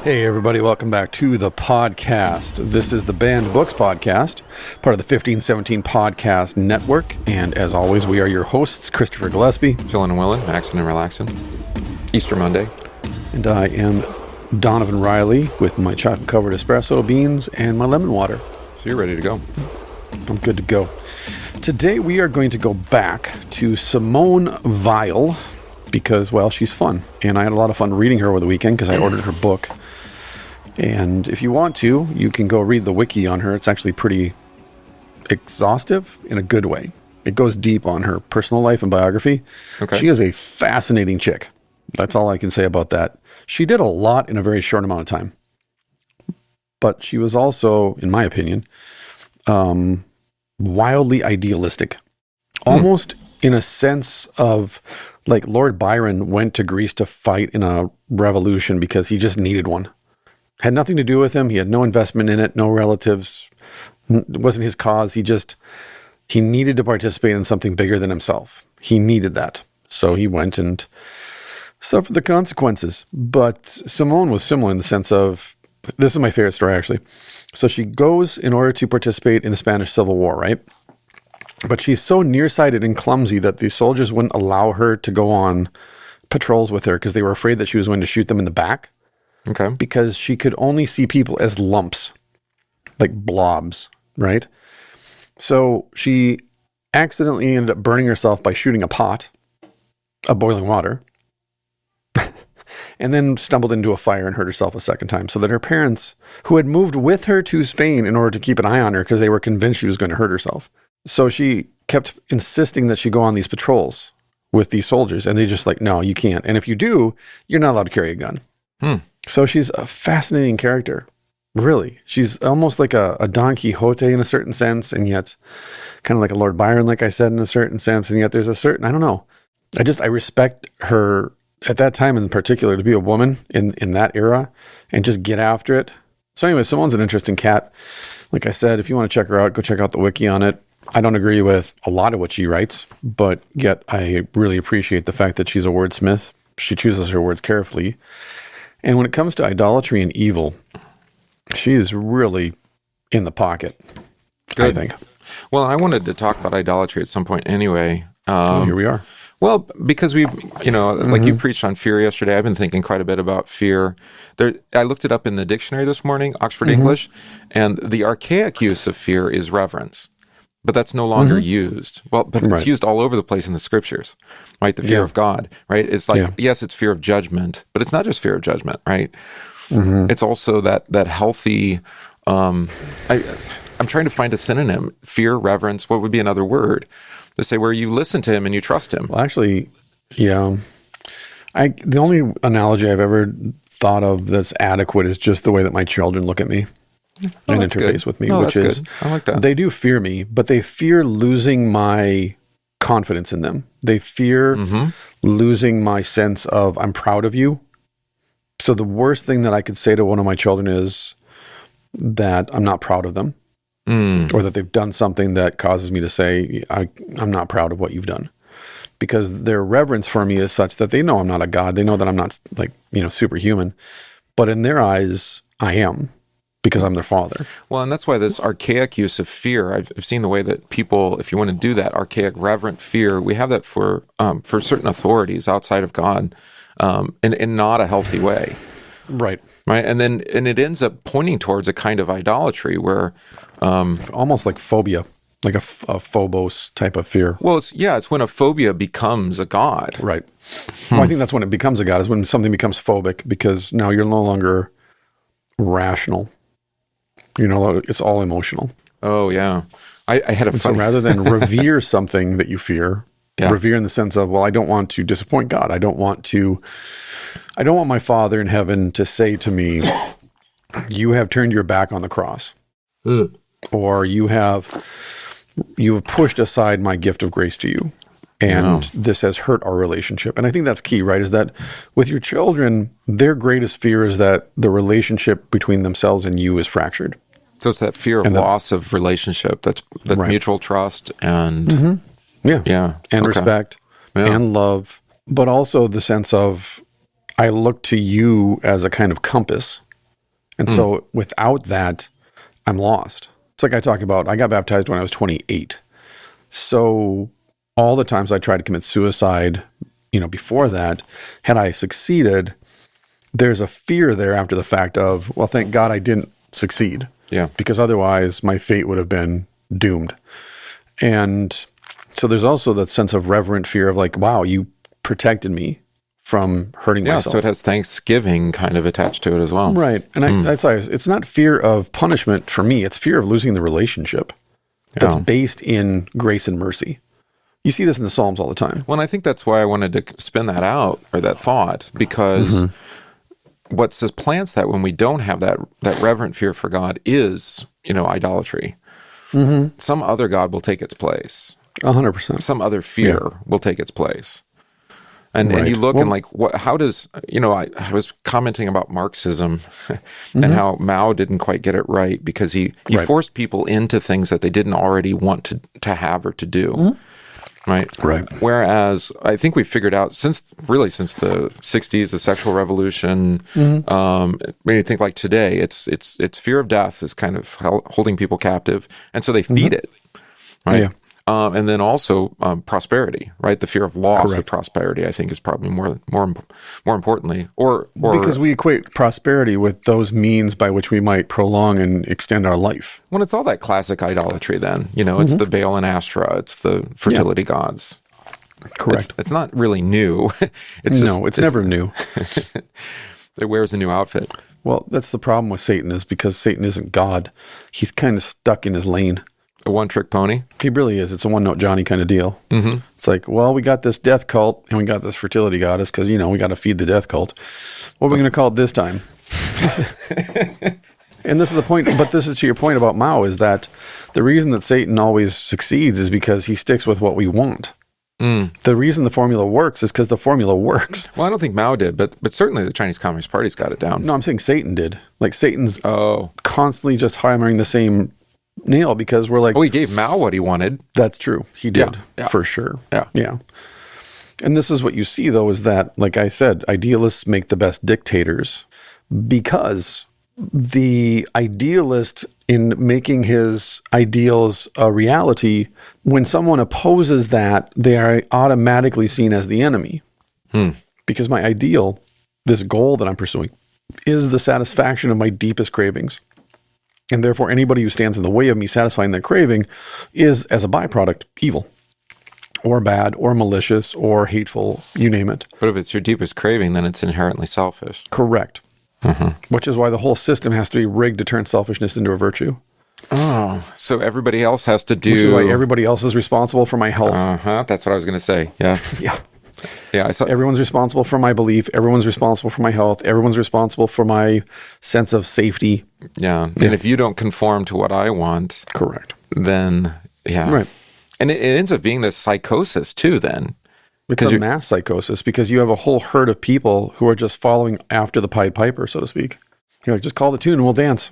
Hey everybody, welcome back to the podcast. This is the Banned Books Podcast, part of the 1517 Podcast Network. And as always, we are your hosts, Christopher Gillespie. Chillin' and Willin', maxing and relaxing. Easter Monday. And I am Donovan Riley with my chocolate-covered espresso beans and my lemon water. So you're ready to go. I'm good to go. Today we are going to go back to Simone Weil because, well, she's fun. And I had a lot of fun reading her over the weekend because I ordered her book. And if you want to, you can go read the wiki on her. It's actually pretty exhaustive in a good way. It goes deep on her personal life and biography. Okay. She is a fascinating chick. That's all I can say about that. She did a lot in a very short amount of time. But she was also, in my opinion, wildly idealistic. Almost in a sense of, like, Lord Byron went to Greece to fight in a revolution because he just needed one. Had nothing to do with him. He had no investment in it, no relatives. It wasn't his cause. He needed to participate in something bigger than himself. He needed that. So he went and suffered the consequences. But Simone was similar in the sense of, this is my favorite story, actually. So she goes in order to participate in the Spanish Civil War, right? But she's so nearsighted and clumsy that the soldiers wouldn't allow her to go on patrols with her because they were afraid that she was going to shoot them in the back. Okay. Because she could only see people as lumps, like blobs, right? So she accidentally ended up burning herself by shooting a pot of boiling water and then stumbled into a fire and hurt herself a second time. So that her parents, who had moved with her to Spain in order to keep an eye on her because they were convinced she was going to hurt herself. So she kept insisting that she go on these patrols with these soldiers. And they just like, no, you can't. And if you do, you're not allowed to carry a gun. So she's a fascinating character, really. She's almost like a Don Quixote in a certain sense, and yet kind of like a Lord Byron, like I said, in a certain sense, and yet there's a certain, I don't know. I respect her at that time in particular to be a woman in that era and just get after it. So anyway, Simone's an interesting cat. Like I said, if you want to check her out, go check out the wiki on it. I don't agree with a lot of what she writes, but yet I really appreciate the fact that she's a wordsmith. She chooses her words carefully. And when it comes to idolatry and evil, she is really in the pocket, I think. Well, I wanted to talk about idolatry at some point anyway. Here we are. Well, because we, like you preached on fear yesterday, I've been thinking quite a bit about fear. I looked it up in the dictionary this morning, Oxford English, and the archaic use of fear is reverence. But that's no longer used. Well, but it's used all over the place in the scriptures, right? The fear of God, right? It's like, yes, it's fear of judgment, but it's not just fear of judgment, right? It's also that healthy, I'm trying to find a synonym, fear, reverence, what would be another word to say where you listen to him and you trust him? Well, actually, yeah. The only analogy I've ever thought of that's adequate is just the way that my children look at me. And interface with me, which is, I like that. They do fear me, but they fear losing my confidence in them. They fear losing my sense of, I'm proud of you. So the worst thing that I could say to one of my children is that I'm not proud of them, or that they've done something that causes me to say, I'm not proud of what you've done. Because their reverence for me is such that they know I'm not a god. They know that I'm not like, superhuman. But in their eyes, I am. Because I'm their father. Well, and that's why this archaic use of fear, I've seen the way that people, if you want to do that archaic reverent fear, we have that for certain authorities outside of God, in not a healthy way. Right. And it ends up pointing towards a kind of idolatry where... almost like phobia, like a phobos type of fear. Well, it's when a phobia becomes a god. Right. Well, I think that's when it becomes a god, is when something becomes phobic, because now you're no longer rational. It's all emotional. Oh, yeah. I had a funny... So rather than revere something that you fear, revere in the sense of, well, I don't want to disappoint God. I don't want my Father in heaven to say to me, you have turned your back on the cross. Or you have pushed aside my gift of grace to you. And this has hurt our relationship. And I think that's key, right? Is that with your children, their greatest fear is that the relationship between themselves and you is fractured. So it's that fear of loss of relationship, that mutual trust and and respect and love, but also the sense of I look to you as a kind of compass And so without that, I'm lost. It's like I talk about, I got baptized when I was 28. So all the times I tried to commit suicide, before that, had I succeeded, there's a fear there after the fact of, well, thank God I didn't succeed. Yeah. Because otherwise my fate would have been doomed. And so there's also that sense of reverent fear of like, wow, you protected me from hurting myself. Yeah, so it has Thanksgiving kind of attached to it as well. Right. And that's why it's not fear of punishment for me. It's fear of losing the relationship that's based in grace and mercy. You see this in the Psalms all the time. Well, and I think that's why I wanted to spin that out, or that thought, because what supplants that when we don't have that reverent fear for God is, idolatry. Some other God will take its place. 100%. Some other fear will take its place. And you look and like, how does, I was commenting about Marxism and how Mao didn't quite get it right because he forced people into things that they didn't already want to have or to do. Right. Whereas I think we figured out since the 60s, the sexual revolution, when you think like today, it's fear of death is kind of holding people captive. And so they feed it. Right. Yeah. And then also prosperity, right? The fear of loss of prosperity, I think, is probably more importantly, or because we equate prosperity with those means by which we might prolong and extend our life. When it's all that classic idolatry, then it's the Baal and Asherah, it's the fertility gods. Correct. It's not really new. It's never new. It wears a new outfit. Well, that's the problem with Satan is because Satan isn't God. He's kind of stuck in his lane. A one-trick pony? He really is. It's a one-note Johnny kind of deal. It's like, well, we got this death cult and we got this fertility goddess because, we got to feed the death cult. What are we going to call it this time? And this is the point, but this is to your point about Mao, is that the reason that Satan always succeeds is because he sticks with what we want. The reason the formula works is because the formula works. Well, I don't think Mao did, but certainly the Chinese Communist Party's got it down. No, I'm saying Satan did. Like Satan's constantly just hammering the same nail because we're like, he gave Mao what he wanted. That's true. He did for sure. Yeah. And this is what you see though, is that, like I said, idealists make the best dictators because the idealist in making his ideals a reality, when someone opposes that, they are automatically seen as the enemy. Because my ideal, this goal that I'm pursuing, is the satisfaction of my deepest cravings. And therefore, anybody who stands in the way of me satisfying that craving is, as a byproduct, evil or bad or malicious or hateful, you name it. But if it's your deepest craving, then it's inherently selfish. Correct. Which is why the whole system has to be rigged to turn selfishness into a virtue. Oh, so everybody else has to do... Which is why everybody else is responsible for my health. That's what I was going to say. Yeah. Yeah. Everyone's responsible for my belief. Everyone's responsible for my health. Everyone's responsible for my sense of safety. Yeah. And if you don't conform to what I want... Correct. Then, Right. And it ends up being this psychosis, too, then. It's a mass psychosis because you have a whole herd of people who are just following after the Pied Piper, so to speak. Just call the tune and we'll dance.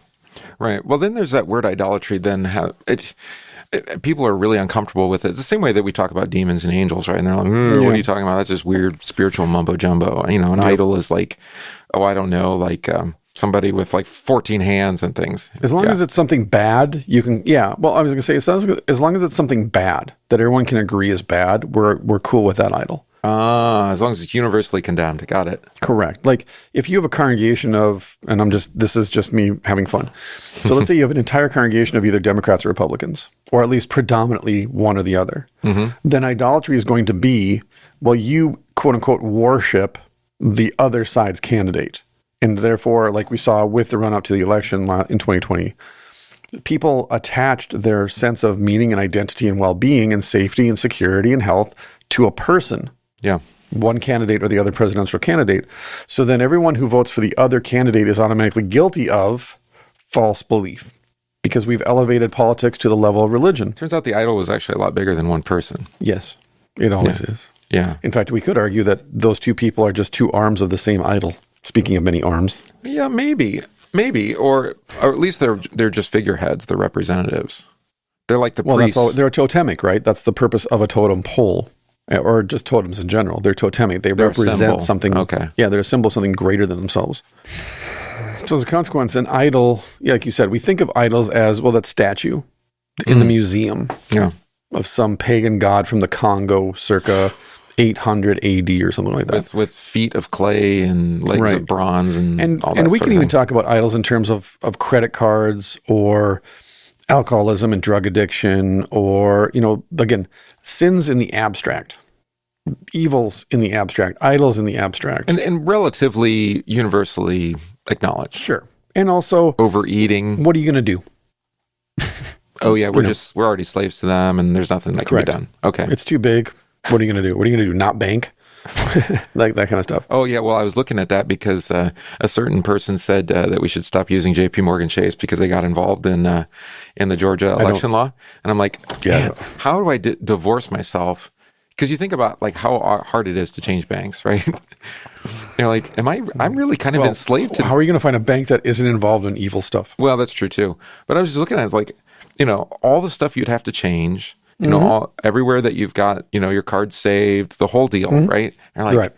Right. Well, then there's that word idolatry. Then people are really uncomfortable with it. It's the same way that we talk about demons and angels, right? And they're like, what are you talking about? That's just weird spiritual mumbo jumbo. An idol is like, I don't know, like somebody with like 14 hands and things. As long as it's something bad, you can, Well, I was going to say, as long as it's something bad that everyone can agree is bad, we're cool with that idol. As long as it's universally condemned. Got it. Correct. Like if you have a congregation of, and this is just me having fun. So let's say you have an entire congregation of either Democrats or Republicans, or at least predominantly one or the other. Then idolatry is going to be, you quote unquote worship the other side's candidate. And therefore, like we saw with the run up to the election in 2020, people attached their sense of meaning and identity and well-being and safety and security and health to a person. Yeah. One candidate or the other presidential candidate. So then everyone who votes for the other candidate is automatically guilty of false belief because we've elevated politics to the level of religion. Turns out the idol was actually a lot bigger than one person. Yes, it always is. Yeah. In fact, we could argue that those two people are just two arms of the same idol. Speaking of many arms. Yeah, maybe, or at least they're just figureheads. They're representatives. They're like the priests. They're totemic, right? That's the purpose of a totem pole, or just totems in general. They're totemic. They represent something. Okay. Yeah, they're a symbol of something greater than themselves. So as a consequence, an idol, like you said, we think of idols as, well, that statue in the museum of some pagan god from the Congo circa 800 AD or something like that. With feet of clay and legs of bronze and all that. And we can even talk about idols in terms of credit cards or alcoholism and drug addiction, or, again, sins in the abstract, evils in the abstract, idols in the abstract. And relatively universally acknowledged. Sure. And also overeating. What are you going to do? Oh yeah, we're already slaves to them, and there's nothing that can be done. Okay. It's too big. What are you going to do? What are you going to do? Not bank? Like that kind of stuff. Oh yeah, well I was looking at that because a certain person said that we should stop using J.P. Morgan Chase because they got involved in the Georgia election law, and I'm like, man, how do I divorce myself? Because you think about like how hard it is to change banks, right? You're like, I'm really kind of enslaved to. How are you going to find a bank that isn't involved in evil stuff? Well, that's true too. But I was just looking at it, it's like, all the stuff you'd have to change. Everywhere that you've got, your card saved, the whole deal, right? And like,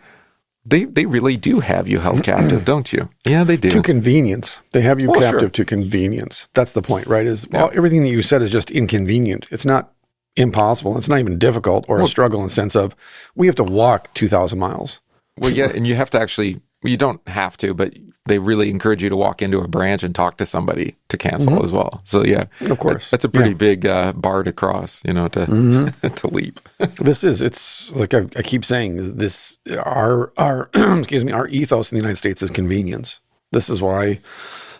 they really do have you held captive, don't you? Yeah, they do. To convenience. They have you captive to convenience. That's the point, right? Everything that you said is just inconvenient. It's not impossible. It's not even difficult or a struggle in the sense of we have to walk 2,000 miles. Well, yeah, and you have to actually, you don't have to, but they really encourage you to walk into a branch and talk to somebody to cancel as well. So yeah, of course, that's a pretty big bar to cross, to to leap. It's like I keep saying, this our excuse me, our ethos in the United States is convenience. This is why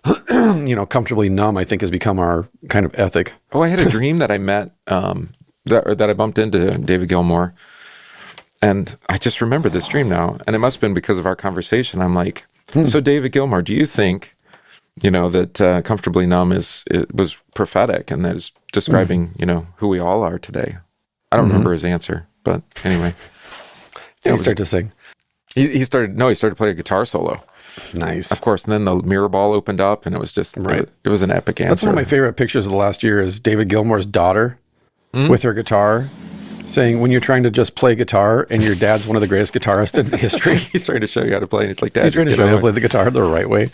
comfortably numb, I think, has become our kind of ethic. Oh, I had a dream that I met that I bumped into David Gilmour, and I just remember this dream now, and it must have been because of our conversation. I'm like, so David Gilmour, do you think, that Comfortably Numb it was prophetic and that is describing, who we all are today? I don't remember his answer, but anyway. He started to sing. He started playing a guitar solo. Nice. Of course, and then the mirror ball opened up and it was just, it was an epic answer. That's one of my favorite pictures of the last year is David Gilmour's daughter with her guitar, saying, when you're trying to just play guitar and your dad's one of the greatest guitarists in history. He's trying to show you how to play, and he's like, Dad, he's trying to show you how to play the guitar the right way.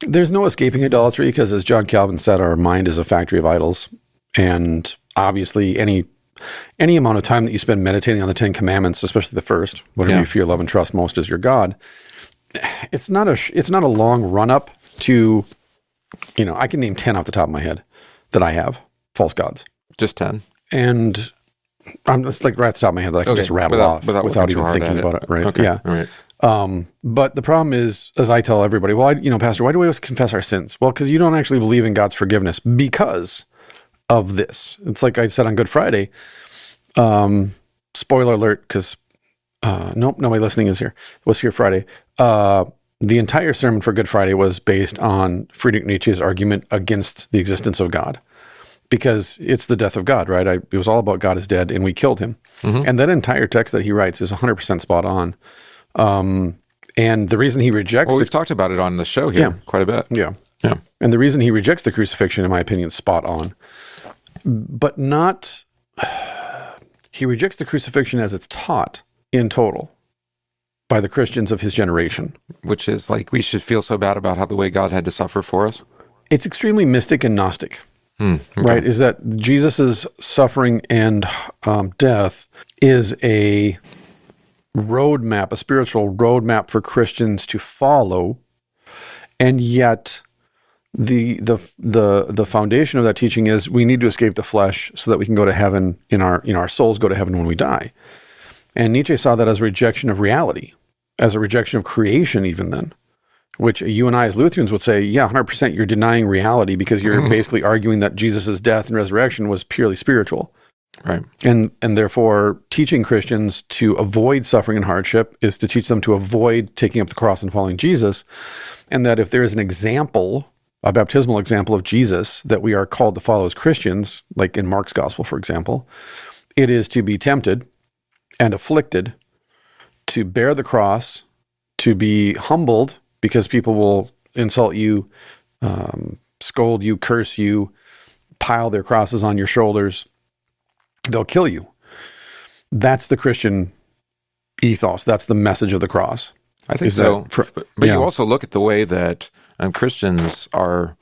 There's no escaping idolatry because, as John Calvin said, our mind is a factory of idols. And obviously, any amount of time that you spend meditating on the 10 Commandments, especially the first, whatever you fear, love, and trust most is your God, it's not a long run-up to, I can name 10 off the top of my head that I have, false gods. Just 10? And I'm just like right at the top of my head that I can just rattle off without even thinking about it. Right. Okay. Yeah. All right. But the problem is, as I tell everybody, Pastor, why do we always confess our sins? Well, because you don't actually believe in God's forgiveness because of this. It's like I said on Good Friday, spoiler alert, because nope, nobody listening was here Friday. The entire sermon for Good Friday was based on Friedrich Nietzsche's argument against the existence of God. Because it's the death of God, right? It was all about God is dead and we killed him. And that entire text that he writes is 100% spot on. And the reason he rejects... Well, we've talked about it on the show here quite a bit. Yeah. And the reason he rejects the crucifixion, in my opinion, is spot on. But not... He rejects the crucifixion as it's taught in total by the Christians of his generation. Which is like, we should feel so bad about how the way God had to suffer for us? It's extremely mystic and Gnostic. Okay. Right, is that Jesus' suffering and death is a roadmap, a spiritual roadmap for Christians to follow, and yet the foundation of that teaching is we need to escape the flesh so that we can go to heaven. Our souls go to heaven when we die. And Nietzsche saw that as a rejection of reality, as a rejection of creation, even then. Which you and I as Lutherans would say, 100% you're denying reality because you're basically arguing that Jesus' death and resurrection was purely spiritual. Right. And therefore, teaching Christians to avoid suffering and hardship is to teach them to avoid taking up the cross and following Jesus. And that if there is an example, a baptismal example of Jesus that we are called to follow as Christians, like in Mark's gospel, for example, it is to be tempted and afflicted, to bear the cross, to be humbled, because people will insult you, scold you, curse you, pile their crosses on your shoulders. They'll kill you. That's the Christian ethos. That's the message of the cross. I think so. But you also look at the way that Christians are,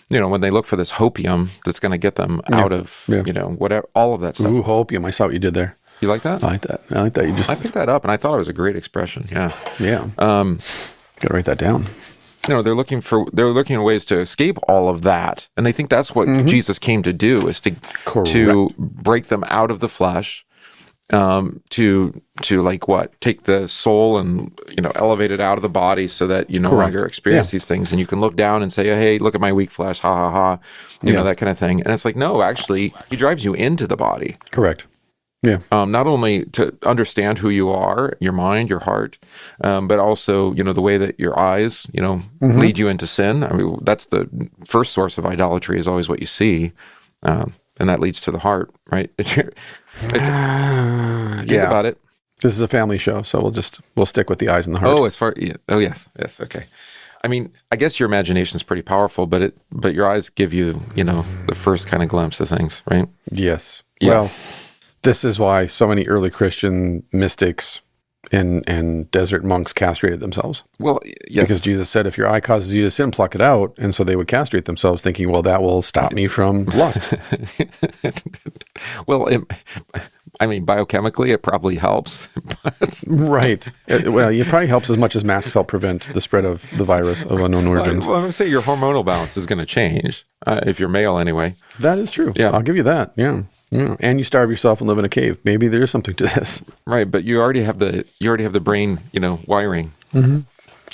when they look for this hopium that's going to get them out of, whatever, all of that stuff. Ooh, hopium. I saw what you did there. You like that? I like that. I picked that up, and I thought it was a great expression. Yeah. Yeah. Got to write that down. They're looking at ways to escape all of that, and they think that's what Jesus came to do, is to break them out of the flesh, to like what, take the soul and elevate it out of the body so that you no longer experience these things, and you can look down and say, hey, look at my weak flesh, ha ha ha, that kind of thing. And it's like, no, actually, he drives you into the body. Correct. Yeah. Not only to understand who you are, your mind, your heart, but also, the way that your eyes, lead you into sin. I mean, that's the first source of idolatry, is always what you see. And that leads to the heart, right? Think about it. This is a family show, so we'll stick with the eyes and the heart. Yes. Okay. I mean, I guess your imagination is pretty powerful, but your eyes give you, the first kind of glimpse of things, right? Yes. Yeah. Well, this is why so many early Christian mystics and desert monks castrated themselves. Well, yes. Because Jesus said, if your eye causes you to sin, pluck it out. And so they would castrate themselves thinking, well, that will stop me from lust. Well, biochemically, it probably helps. Right. It probably helps as much as masks help prevent the spread of the virus of unknown origins. Well, I'm going to say your hormonal balance is going to change, if you're male anyway. That is true. Yeah. I'll give you that. Yeah. Yeah. And you starve yourself and live in a cave. Maybe there is something to this. Right, but you already have the brain, wiring. Mm-hmm.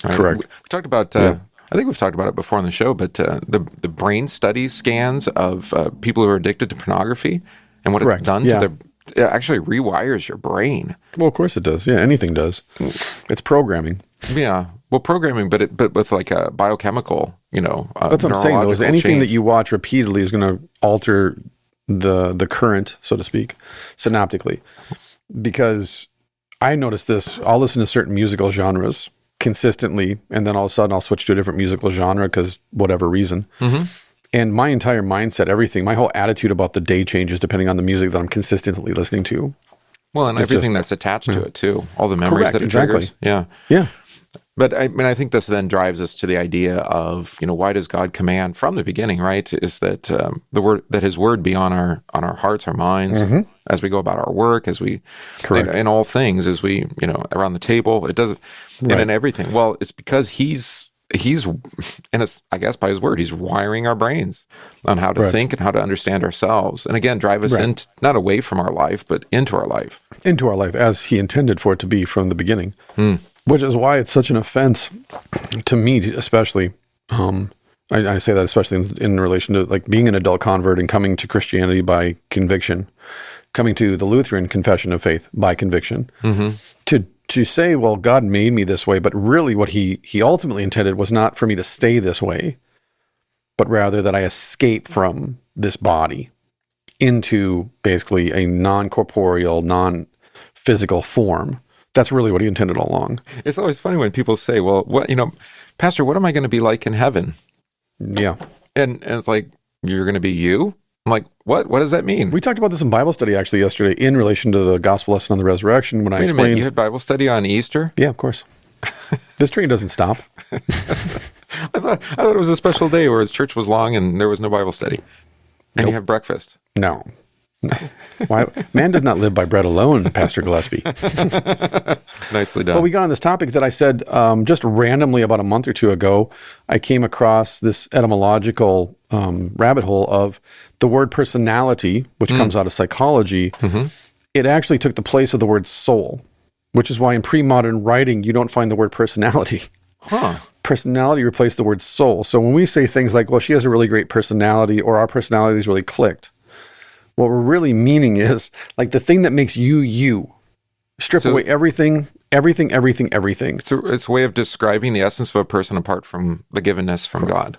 Right? Correct. We talked about I think we've talked about it before on the show, but the brain study scans of people who are addicted to pornography and what it's done to it actually rewires your brain. Well, of course it does. Yeah, anything does. It's programming. Yeah. Well, programming, but with like a biochemical, that's what I'm saying, though, is anything that you watch repeatedly is going to alter the current, so to speak, synaptically. Because I noticed this, I'll listen to certain musical genres consistently, and then all of a sudden I'll switch to a different musical genre because whatever reason. Mm-hmm. And my entire mindset, everything, my whole attitude about the day changes depending on the music that I'm consistently listening to. Well, and everything that's attached to it too, all the memories that it triggers. Yeah. Yeah. But I think this then drives us to the idea of, why does God command from the beginning, right? Is that His word be on our hearts, our minds, as we go about our work, as we, in all things, as we, around the table, it doesn't, and in everything. Well, it's because he's, and I guess by his word, he's wiring our brains on how to think and how to understand ourselves. And again, drive us not away from our life, but into our life. Into our life, as he intended for it to be from the beginning. Which is why it's such an offense to me, especially. I say that especially in relation to like being an adult convert and coming to Christianity by conviction, coming to the Lutheran confession of faith by conviction. To say, well, God made me this way, but really what he ultimately intended was not for me to stay this way, but rather that I escape from this body into basically a non-corporeal, non-physical form. That's really what he intended all along. It's always funny when people say, well, what, Pastor, what am I going to be like in heaven? Yeah. And it's like, you're going to be you? I'm like, what? What does that mean? We talked about this in Bible study actually yesterday in relation to the gospel lesson on the resurrection when I explained. Wait a minute, you had Bible study on Easter? Yeah, of course. This train doesn't stop. I thought it was a special day where the church was long and there was no Bible study. And you have breakfast. No. Why? Man does not live by bread alone, Pastor Gillespie. Nicely done. Well, we got on this topic that I said just randomly about a month or two ago. I came across this etymological rabbit hole of the word personality, which comes out of psychology. It actually took the place of the word soul, which is why in pre-modern writing, you don't find the word personality. Personality replaced the word soul. So when we say things like, well, she has a really great personality, or our personality is really clicked, what we're really meaning is like the thing that makes you, you. Strip away everything. So it's a way of describing the essence of a person apart from the givenness from God.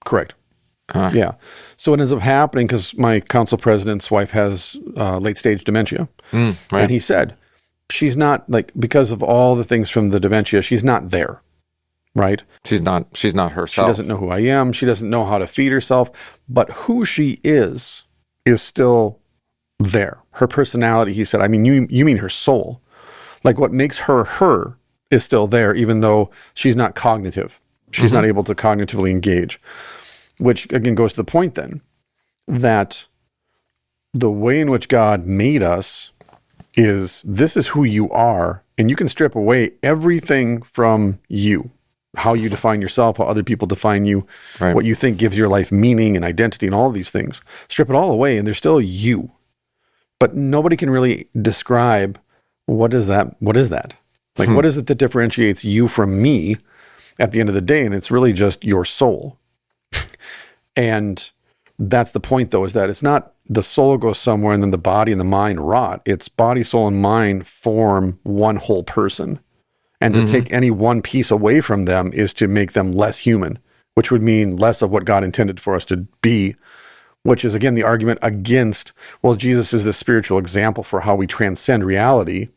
Correct. Yeah. So it ends up happening because my council president's wife has late stage dementia. Right. And he said, she's not like, because of all the things from the dementia, she's not there. Right. She's not herself. She doesn't know who I am. She doesn't know how to feed herself, but who she is still there. Her personality, he said, I mean, you mean her soul. Like what makes her is still there, even though she's not cognitive. She's not able to cognitively engage, which again goes to the point then that the way in which God made us is this is who you are, and you can strip away everything from you, how you define yourself, how other people define you, what you think gives your life meaning and identity and all of these things. Strip it all away, and there's still you. But nobody can really describe what is that? What is that? Like, what is it that differentiates you from me at the end of the day? And it's really just your soul. And that's the point, though, is that it's not the soul goes somewhere and then the body and the mind rot. It's body, soul, and mind form one whole person. And to take any one piece away from them is to make them less human, which would mean less of what God intended for us to be, which is, again, the argument against, well, Jesus is the spiritual example for how we transcend reality,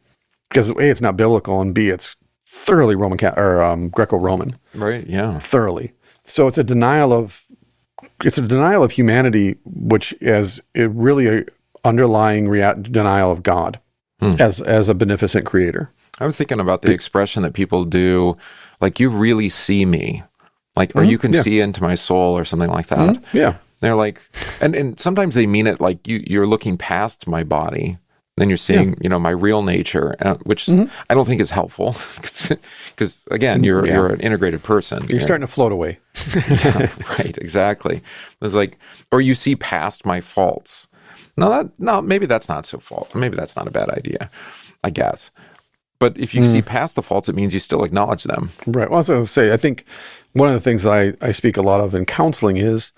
because A, it's not biblical, and B, it's thoroughly Greco-Roman. Right, yeah. Thoroughly. So it's a denial of humanity, which is really a underlying denial of God as a beneficent creator. I was thinking about the expression that people do, like, you really see me, like, or you can see into my soul or something like that. Yeah. They're like, and sometimes they mean it like you're looking past my body, then you're seeing, my real nature, which I don't think is helpful because again, you're an integrated person. You're starting to float away. Right, exactly. It's like, or you see past my faults. No, maybe that's not so fault. Maybe that's not a bad idea, I guess. But if you see past the faults, it means you still acknowledge them. Right. Well, I was going to say, I think one of the things I speak a lot of in counseling is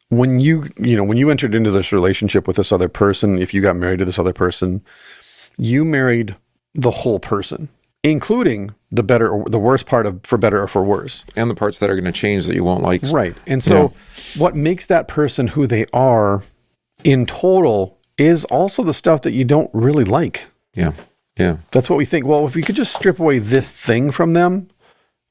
when you entered into this relationship with this other person, if you got married to this other person, you married the whole person, including the better or the worst part of for better or for worse. And the parts that are going to change that you won't like. Right. And so what makes that person who they are in total is also the stuff that you don't really like. Yeah. Yeah. That's what we think. Well, if we could just strip away this thing from them,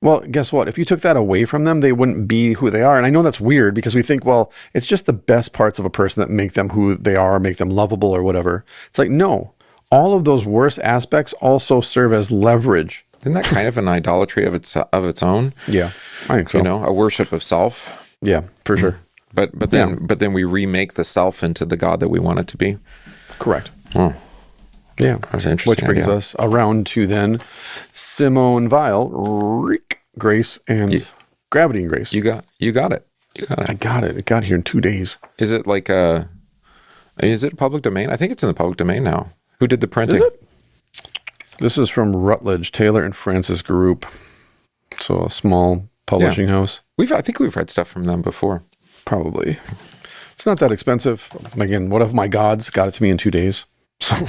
well, guess what? If you took that away from them, they wouldn't be who they are. And I know that's weird because we think, well, it's just the best parts of a person that make them who they are, make them lovable or whatever. It's like, no, all of those worst aspects also serve as leverage. Isn't that kind of an idolatry of its own? Yeah, I think so. A worship of self. Yeah, for sure. But then we remake the self into the God that we want it to be. Correct. Oh. Yeah, that's interesting. Which brings us around to then Simone Weil, Grace, and Gravity and Grace. You got it. I got it. It got here in 2 days. Is it is it public domain? I think it's in the public domain now. Who did the printing? Is it? This is from Rutledge, Taylor and Francis Group. So a small publishing house. I think we've read stuff from them before. Probably. It's not that expensive. Again, one of my gods got it to me in 2 days. So.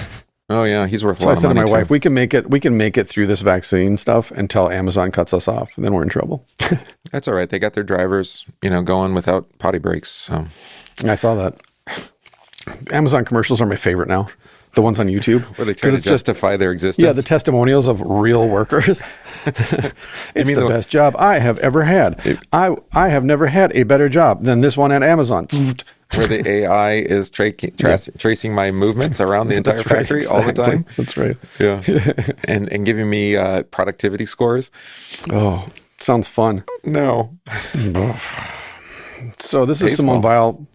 Oh yeah, he's worth a lot I of money. said to my wife, we can make it through this vaccine stuff until Amazon cuts us off, and then we're in trouble. That's all right. They got their drivers, going without potty breaks. So I saw that. Amazon commercials are my favorite now. The ones on YouTube. Where they try to justify their existence. Yeah, the testimonials of real workers. It's the best job I have ever had. I have never had a better job than this one at Amazon. Where the AI is tracing my movements around the entire factory all the time. That's right. Yeah. and giving me productivity scores. Oh, sounds fun. No. So this is Simone Weil,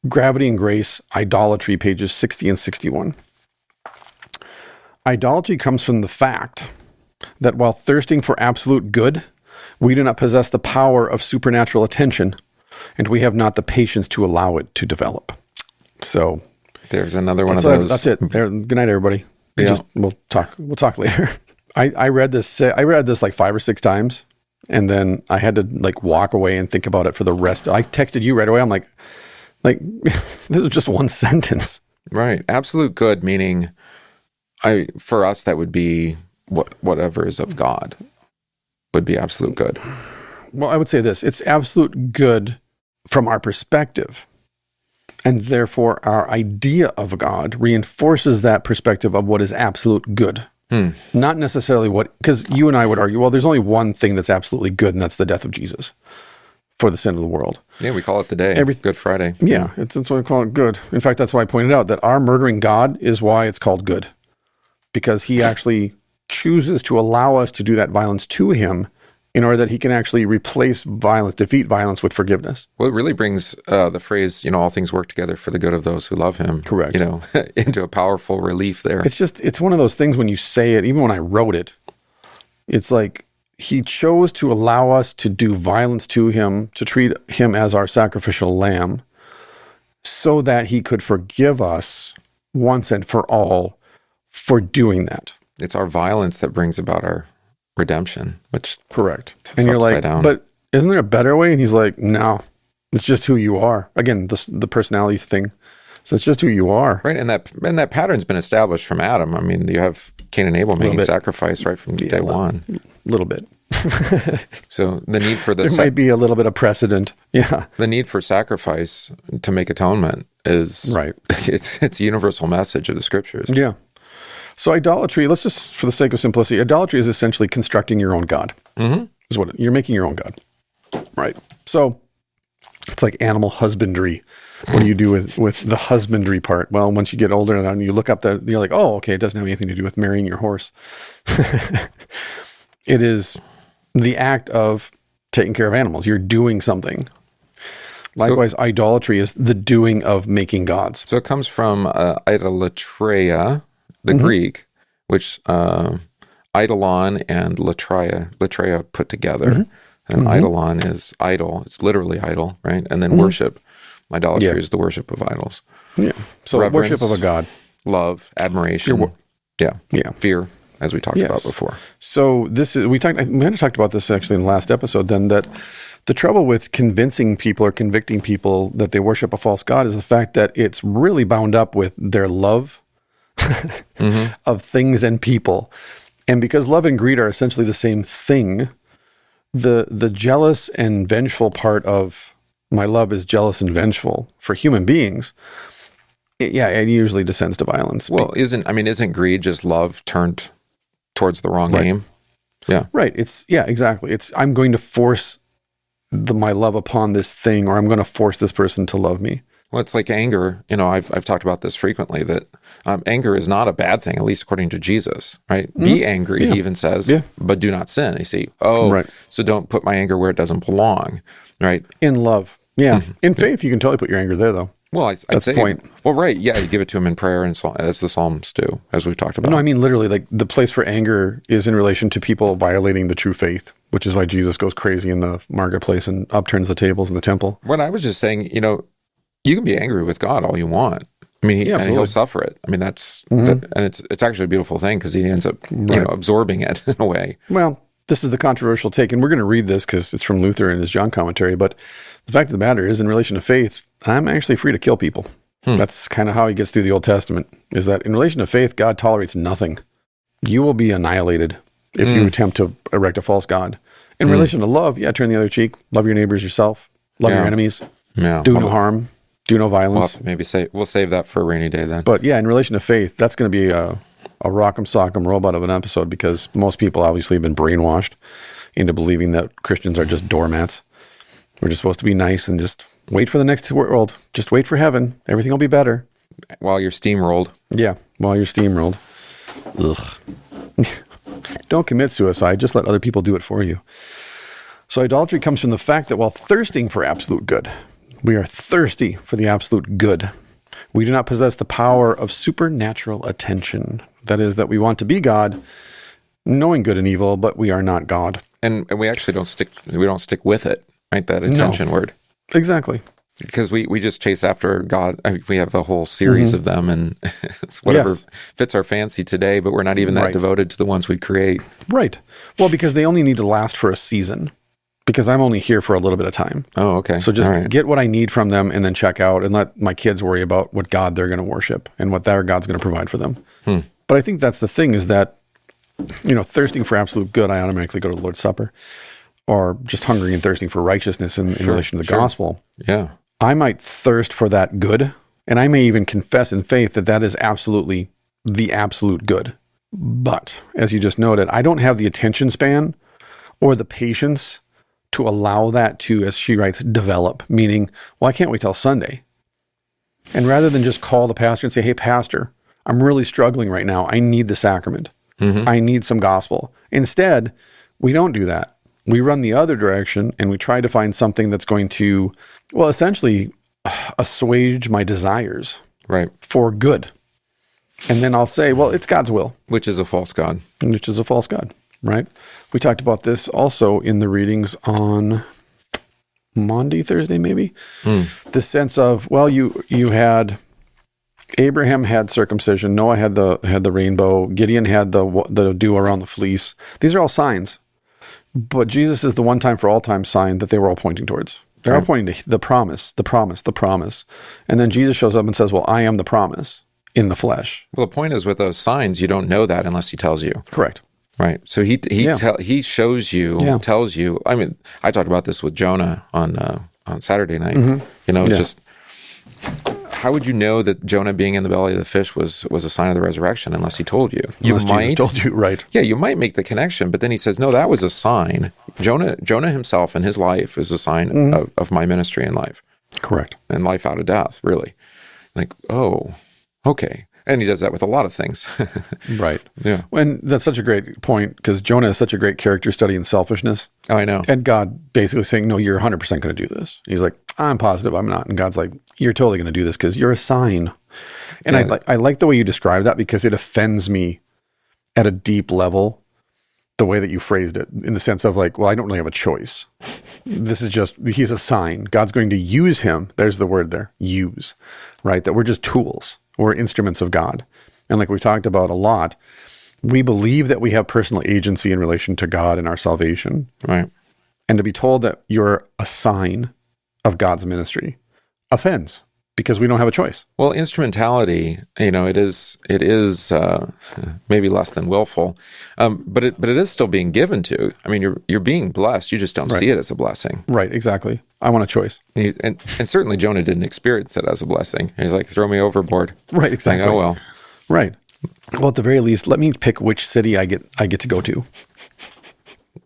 Gravity and Grace, Idolatry, pages 60 and 61. Idolatry comes from the fact that while thirsting for absolute good, we do not possess the power of supernatural attention, and we have not the patience to allow it to develop. So there's another one of those. That's it. Good night, everybody. We'll talk later. I read this like 5 or 6 times, and then I had to walk away and think about it for the rest. I texted you right away. I'm like this is just one sentence. Right. Absolute good, meaning for us that would be whatever is of God would be absolute good. Well, I would say this. It's absolute good from our perspective. And therefore, our idea of God reinforces that perspective of what is absolute good. Not necessarily because you and I would argue, well, there's only one thing that's absolutely good, and that's the death of Jesus for the sin of the world. Yeah, we call it the day, Good Friday. Yeah, that's why I call it good. In fact, that's why I pointed out that our murdering God is why it's called good. Because he actually chooses to allow us to do that violence to him in order that he can actually replace violence, defeat violence with forgiveness. Well, it really brings the phrase, all things work together for the good of those who love him. Correct. Into a powerful relief there. It's one of those things when you say it, even when I wrote it, it's like he chose to allow us to do violence to him, to treat him as our sacrificial lamb, so that he could forgive us once and for all for doing that. It's our violence that brings about our redemption, which correct. And you're like, down. But isn't there a better way? And he's like, no, it's just who you are. Again, the personality thing. So it's just who you are. Right. And that pattern's been established from Adam. I mean, you have Cain and Abel making sacrifice right from day one. A little bit. So the need for there might be a little bit of precedent. Yeah. The need for sacrifice to make atonement is right. It's a universal message of the scriptures. Yeah. So idolatry, let's just, for the sake of simplicity, idolatry is essentially constructing your own God. Mm-hmm. Is what you're making your own God. Right. So it's like animal husbandry. What do you do with the husbandry part? Well, once you get older and you look up you're like, oh, okay, it doesn't have anything to do with marrying your horse. It is the act of taking care of animals. You're doing something. Likewise, idolatry is the doing of making gods. So it comes from idolatria, the Greek, which eidolon and latreia put together. And eidolon is idol. It's literally idol, right? And then worship. Idolatry is the worship of idols. Yeah. So reverence, worship of a god. Love, admiration. Fear, as we talked about before. So this is, we might have talked about this actually in the last episode then, that the trouble with convincing people or convicting people that they worship a false god is the fact that it's really bound up with their love of things and people. And because love and greed are essentially the same thing, the jealous and vengeful part of my love is jealous and vengeful for human beings. It usually descends to violence. Well, isn't greed just love turned towards the wrong aim? Yeah. Right. Exactly. I'm going to force my love upon this thing, or I'm going to force this person to love me. Well, it's like anger. I've talked about this frequently, that anger is not a bad thing, at least according to Jesus, right? Be angry, he even says, but do not sin. You see, so don't put my anger where it doesn't belong, right? In love. Yeah. In faith, you can totally put your anger there, though. Well, I'd say, the point. Well, right. Yeah, you give it to him in prayer, and as the Psalms do, as we've talked about. No, I mean, literally, like the place for anger is in relation to people violating the true faith, which is why Jesus goes crazy in the marketplace and upturns the tables in the temple. What I was just saying, you can be angry with God all you want. I mean, and he'll suffer it. I mean, that's, and it's actually a beautiful thing because he ends up, absorbing it in a way. Well, this is the controversial take, and we're going to read this because it's from Luther in his John commentary, but the fact of the matter is, in relation to faith, I'm actually free to kill people. That's kind of how he gets through the Old Testament, is that in relation to faith, God tolerates nothing. You will be annihilated if you attempt to erect a false god. In relation to love, turn the other cheek, love your neighbors yourself, love your enemies, do no harm, do no violence. Maybe we'll save that for a rainy day then. But in relation to faith, that's going to be a rock'em sock'em robot of an episode, because most people obviously have been brainwashed into believing that Christians are just doormats. We're just supposed to be nice and just wait for the next world. Just wait for heaven. Everything will be better. While you're steamrolled. Yeah, while you're steamrolled. Ugh. Don't commit suicide. Just let other people do it for you. So idolatry comes from the fact that while thirsting for absolute good, we are thirsty for the absolute good. We do not possess the power of supernatural attention. That is, that we want to be God, knowing good and evil, but we are not God. And we actually don't stick with it. Right, that attention word. Exactly. Because we just chase after God. I mean, we have a whole series of them, and it's whatever fits our fancy today, but we're not even that devoted to the ones we create. Right. Well, because they only need to last for a season, because I'm only here for a little bit of time. Oh, okay. So just get what I need from them and then check out and let my kids worry about what God they're going to worship and what their God's going to provide for them. But I think that's the thing, is that, thirsting for absolute good, I automatically go to the Lord's Supper. Or just hungering and thirsting for righteousness in relation to the gospel. Yeah. I might thirst for that good, and I may even confess in faith that is absolutely the absolute good. But, as you just noted, I don't have the attention span or the patience to allow that to, as she writes, develop. Meaning, well, I can't wait till Sunday. And rather than just call the pastor and say, hey, pastor, I'm really struggling right now. I need the sacrament. I need some gospel. Instead, we don't do that. We run the other direction and we try to find something that's going to, well, essentially assuage my desires Right. for good. And then I'll say, well, it's God's will. Which is a false god. Which is a false god, right? We talked about this also in the readings on Monday, Thursday, maybe. The sense of, well, you had Abraham had circumcision, Noah had the rainbow, Gideon had the dew around the fleece. These are all signs, but Jesus is the one time for all time sign that they were all pointing towards. They're all pointing to the promise, the promise, the promise, and then Jesus shows up and says, "Well, I am the promise in the flesh." Well, the point is with those signs, you don't know that unless he tells you. Correct. Right. So he shows you, tells you. I mean, I talked about this with Jonah on Saturday night. It's just, how would you know that Jonah being in the belly of the fish was a sign of the resurrection unless he told you? Jesus told you, right? Yeah, you might make the connection, but then he says, no, that was a sign. Jonah himself and his life is a sign of my ministry in life. Correct. And life out of death, really. Like, oh, okay. And he does that with a lot of things. Right. Yeah. And that's such a great point because Jonah is such a great character study in selfishness. Oh, I know. And God basically saying, no, you're 100% going to do this. He's like, I'm positive I'm not. And God's like, you're totally going to do this because you're a sign. And I like the way you describe that because it offends me at a deep level, the way that you phrased it, in the sense of like, well, I don't really have a choice. This is just, he's a sign. God's going to use him. There's the word there, use, right? That we're just tools. We're instruments of God. And like we talked about a lot, we believe that we have personal agency in relation to God and our salvation. Right. And to be told that you're a sign of God's ministry offends because we don't have a choice. Well, instrumentality, it is maybe less than willful, but it is still being given to. I mean, you're being blessed. You just don't see it as a blessing. Right. Exactly. I want a choice. And certainly Jonah didn't experience it as a blessing. He's like, throw me overboard. Right. Exactly. Like, oh well. Right. Well, at the very least, let me pick which city I get to go to.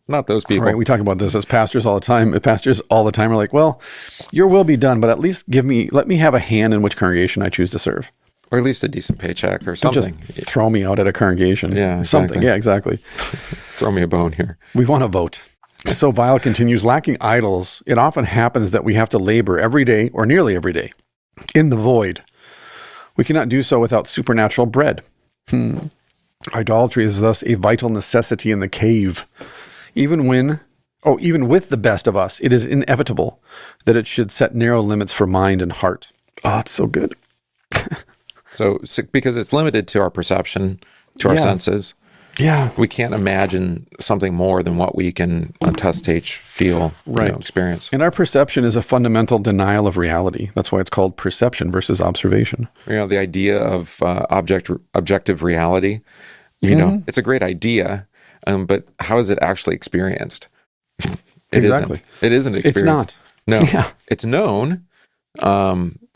Not those people. Right. We talk about this as pastors all the time. Pastors all the time are like, well, your will be done, but at least let me have a hand in which congregation I choose to serve. Or at least a decent paycheck or something. Don't just throw me out at a congregation. Yeah, exactly. Something. Yeah, exactly. Throw me a bone here. We want to vote. So Vile continues, lacking idols, it often happens that we have to labor every day or nearly every day in the void. We cannot do so without supernatural bread. Idolatry is thus a vital necessity in the cave. Even with the best of us, it is inevitable that it should set narrow limits for mind and heart. Oh, it's so good. So because it's limited to our perception, to our senses. Yeah. We can't imagine something more than what we can taste, feel, experience. And our perception is a fundamental denial of reality. That's why it's called perception versus observation. The idea of objective reality, it's a great idea, but how is it actually experienced? It isn't. It isn't experienced. It's not. No. Yeah. It's known.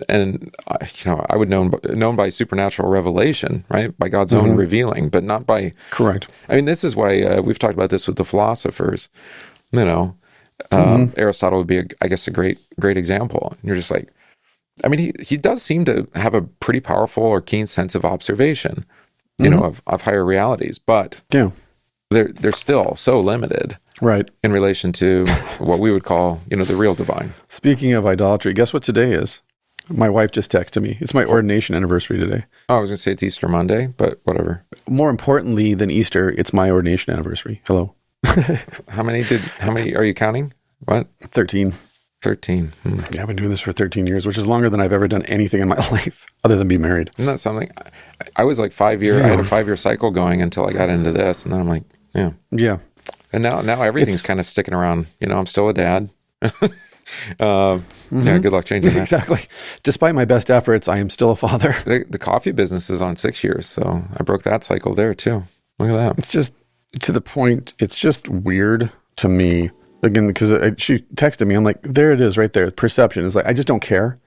And I would known by supernatural revelation, right? By God's own revealing, but not by... Correct. I mean, this is why we've talked about this with the philosophers. Aristotle would be, a great example. And you're just like, I mean, he does seem to have a pretty powerful or keen sense of observation, of higher realities, but they're still so limited. Right. In relation to what we would call, the real divine. Speaking of idolatry, guess what today is? My wife just texted me. It's my ordination anniversary today. Oh, I was going to say it's Easter Monday, but whatever. More importantly than Easter, it's my ordination anniversary. Hello. How many are you counting? What? 13. 13. Yeah, I've been doing this for 13 years, which is longer than I've ever done anything in my life other than be married. Isn't that something? I was like 5 year. I had a 5-year cycle going until I got into this, and then I'm like, yeah. Yeah. And now everything's kind of sticking around. I'm still a dad. Yeah, good luck changing that. Exactly. Despite my best efforts, I am still a father. The coffee business is on 6 years, so I broke that cycle there too. Look at that. It's just to the point. It's just weird to me. Again, because she texted me. I'm like, there it is right there. Perception is like, I just don't care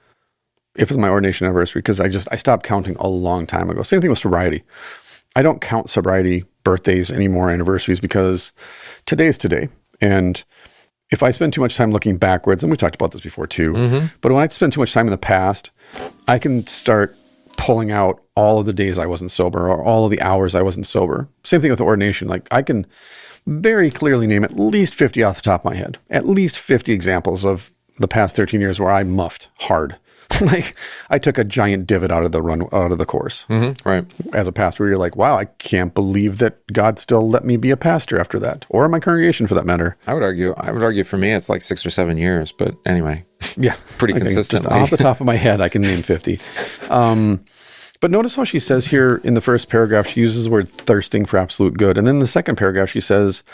if it's my ordination anniversary because I stopped counting a long time ago. Same thing with sobriety. I don't count sobriety birthdays anymore, anniversaries, because today's today. And if I spend too much time looking backwards, and we talked about this before too, but when I spend too much time in the past, I can start pulling out all of the days I wasn't sober or all of the hours I wasn't sober. Same thing with the ordination. Like I can very clearly name at least 50 off the top of my head, at least 50 examples of the past 13 years where I muffed hard. Like I took a giant divot out of the course. Mm-hmm. Right. As a pastor, you're like, wow, I can't believe that God still let me be a pastor after that, or my congregation for that matter. I would argue for me, it's like 6 or 7 years, but anyway, yeah, pretty consistently. Just off the top of my head, I can name 50. But notice how she says here in the first paragraph, she uses the word thirsting for absolute good. And then in the second paragraph, she says,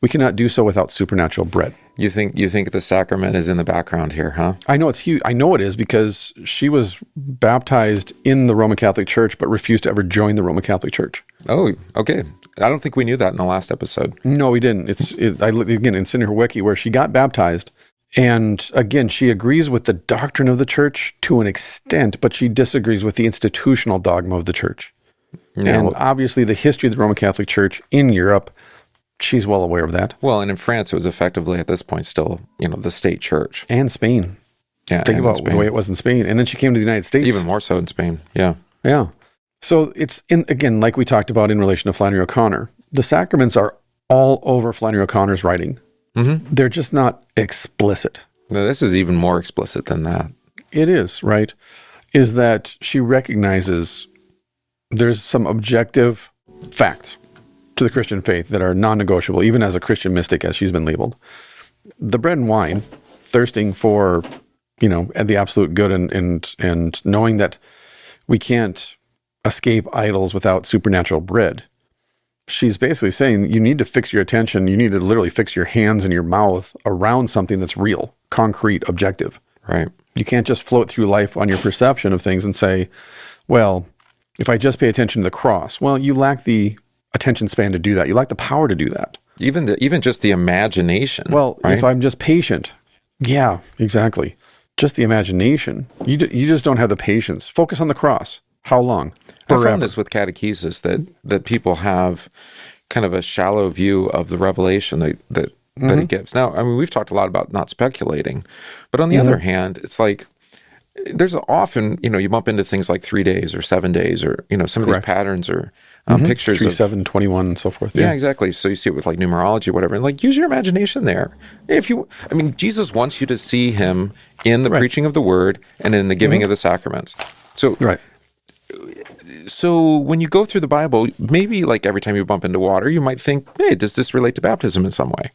we cannot do so without supernatural bread. You think the sacrament is in the background here, huh? I know it's huge. I know it is because she was baptized in the Roman Catholic Church, but refused to ever join the Roman Catholic Church. Oh, okay. I don't think we knew that in the last episode. No, we didn't. It's in her wiki where she got baptized. And again, she agrees with the doctrine of the church to an extent, but she disagrees with the institutional dogma of the church. Yeah, and obviously the history of the Roman Catholic Church in Europe, she's well aware of that. Well, and in France, it was effectively at this point still, the state church. And Spain. Yeah. Think about the way it was in Spain. And then she came to the United States. Even more so in Spain. Yeah. Yeah. So it's, again, like we talked about in relation to Flannery O'Connor, the sacraments are all over Flannery O'Connor's writing. Mm-hmm. They're just not explicit. No, this is even more explicit than that. It is, right? Is that she recognizes there's some objective facts to the Christian faith that are non-negotiable, even as a Christian mystic, as she's been labeled. The bread and wine, thirsting for, the absolute good and knowing that we can't escape idols without supernatural bread. She's basically saying you need to fix your attention. You need to literally fix your hands and your mouth around something that's real, concrete, objective. Right. You can't just float through life on your perception of things and say, well, if I just pay attention to the cross, well, you lack the attention span to do that. You lack the power to do that. Even just the imagination. Well, right? If I'm just patient, yeah, exactly. Just the imagination. You just don't have the patience. Focus on the cross. How long? Forever. I found this with catechesis that people have kind of a shallow view of the revelation that it gives. Now, I mean, we've talked a lot about not speculating, but on the other hand, it's like there's often, you bump into things like 3 days or 7 days or, some of these patterns or pictures 3, 7, 21 and so forth. Yeah, exactly. So you see it with like numerology or whatever, and like use your imagination there. Jesus wants you to see him in the preaching of the word and in the giving of the sacraments. So, So when you go through the Bible, maybe like every time you bump into water, you might think, hey, does this relate to baptism in some way?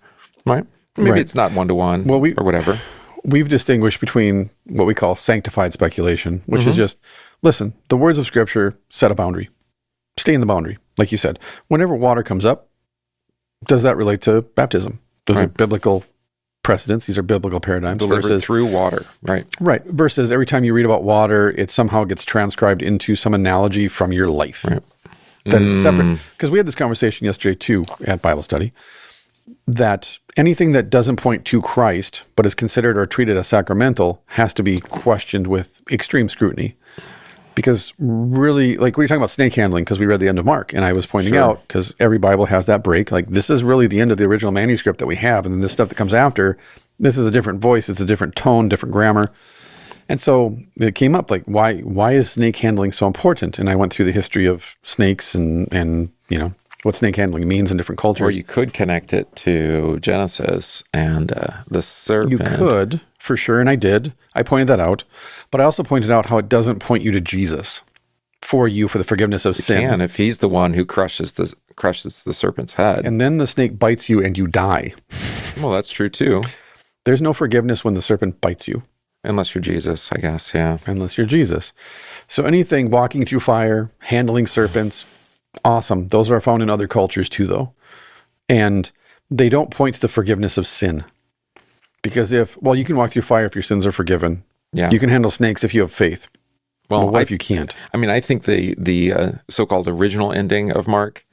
Right? Maybe it's not one-to-one or whatever. We've distinguished between what we call sanctified speculation, which is just, listen, the words of Scripture set a boundary. Stay in the boundary. Like you said, whenever water comes up, does that relate to baptism? Those are biblical precedents. These are biblical paradigms. Delivered through water, right? Right. Versus every time you read about water, it somehow gets transcribed into some analogy from your life. Right. That is separate. Because we had this conversation yesterday too at Bible study, that anything that doesn't point to Christ, but is considered or treated as sacramental, has to be questioned with extreme scrutiny. Because really, like we were talking about snake handling, because we read the end of Mark, and I was pointing out, because every Bible has that break, like this is really the end of the original manuscript that we have, and then this stuff that comes after, this is a different voice, it's a different tone, different grammar. And so it came up, like, why is snake handling so important? And I went through the history of snakes and what snake handling means in different cultures. Or you could connect it to Genesis and the serpent. You could, for sure, and I did. I pointed that out. But I also pointed out how it doesn't point you to Jesus for the forgiveness of sin. It can, if he's the one who crushes the serpent's head. And then the snake bites you and you die. Well, that's true too. There's no forgiveness when the serpent bites you. Unless you're Jesus, I guess, yeah. Unless you're Jesus. So anything walking through fire, handling serpents, awesome. Those are found in other cultures too, though. And they don't point to the forgiveness of sin. Because you can walk through fire if your sins are forgiven. Yeah. You can handle snakes if you have faith. Well, what if you can't? I mean, I think the so-called original ending of Mark,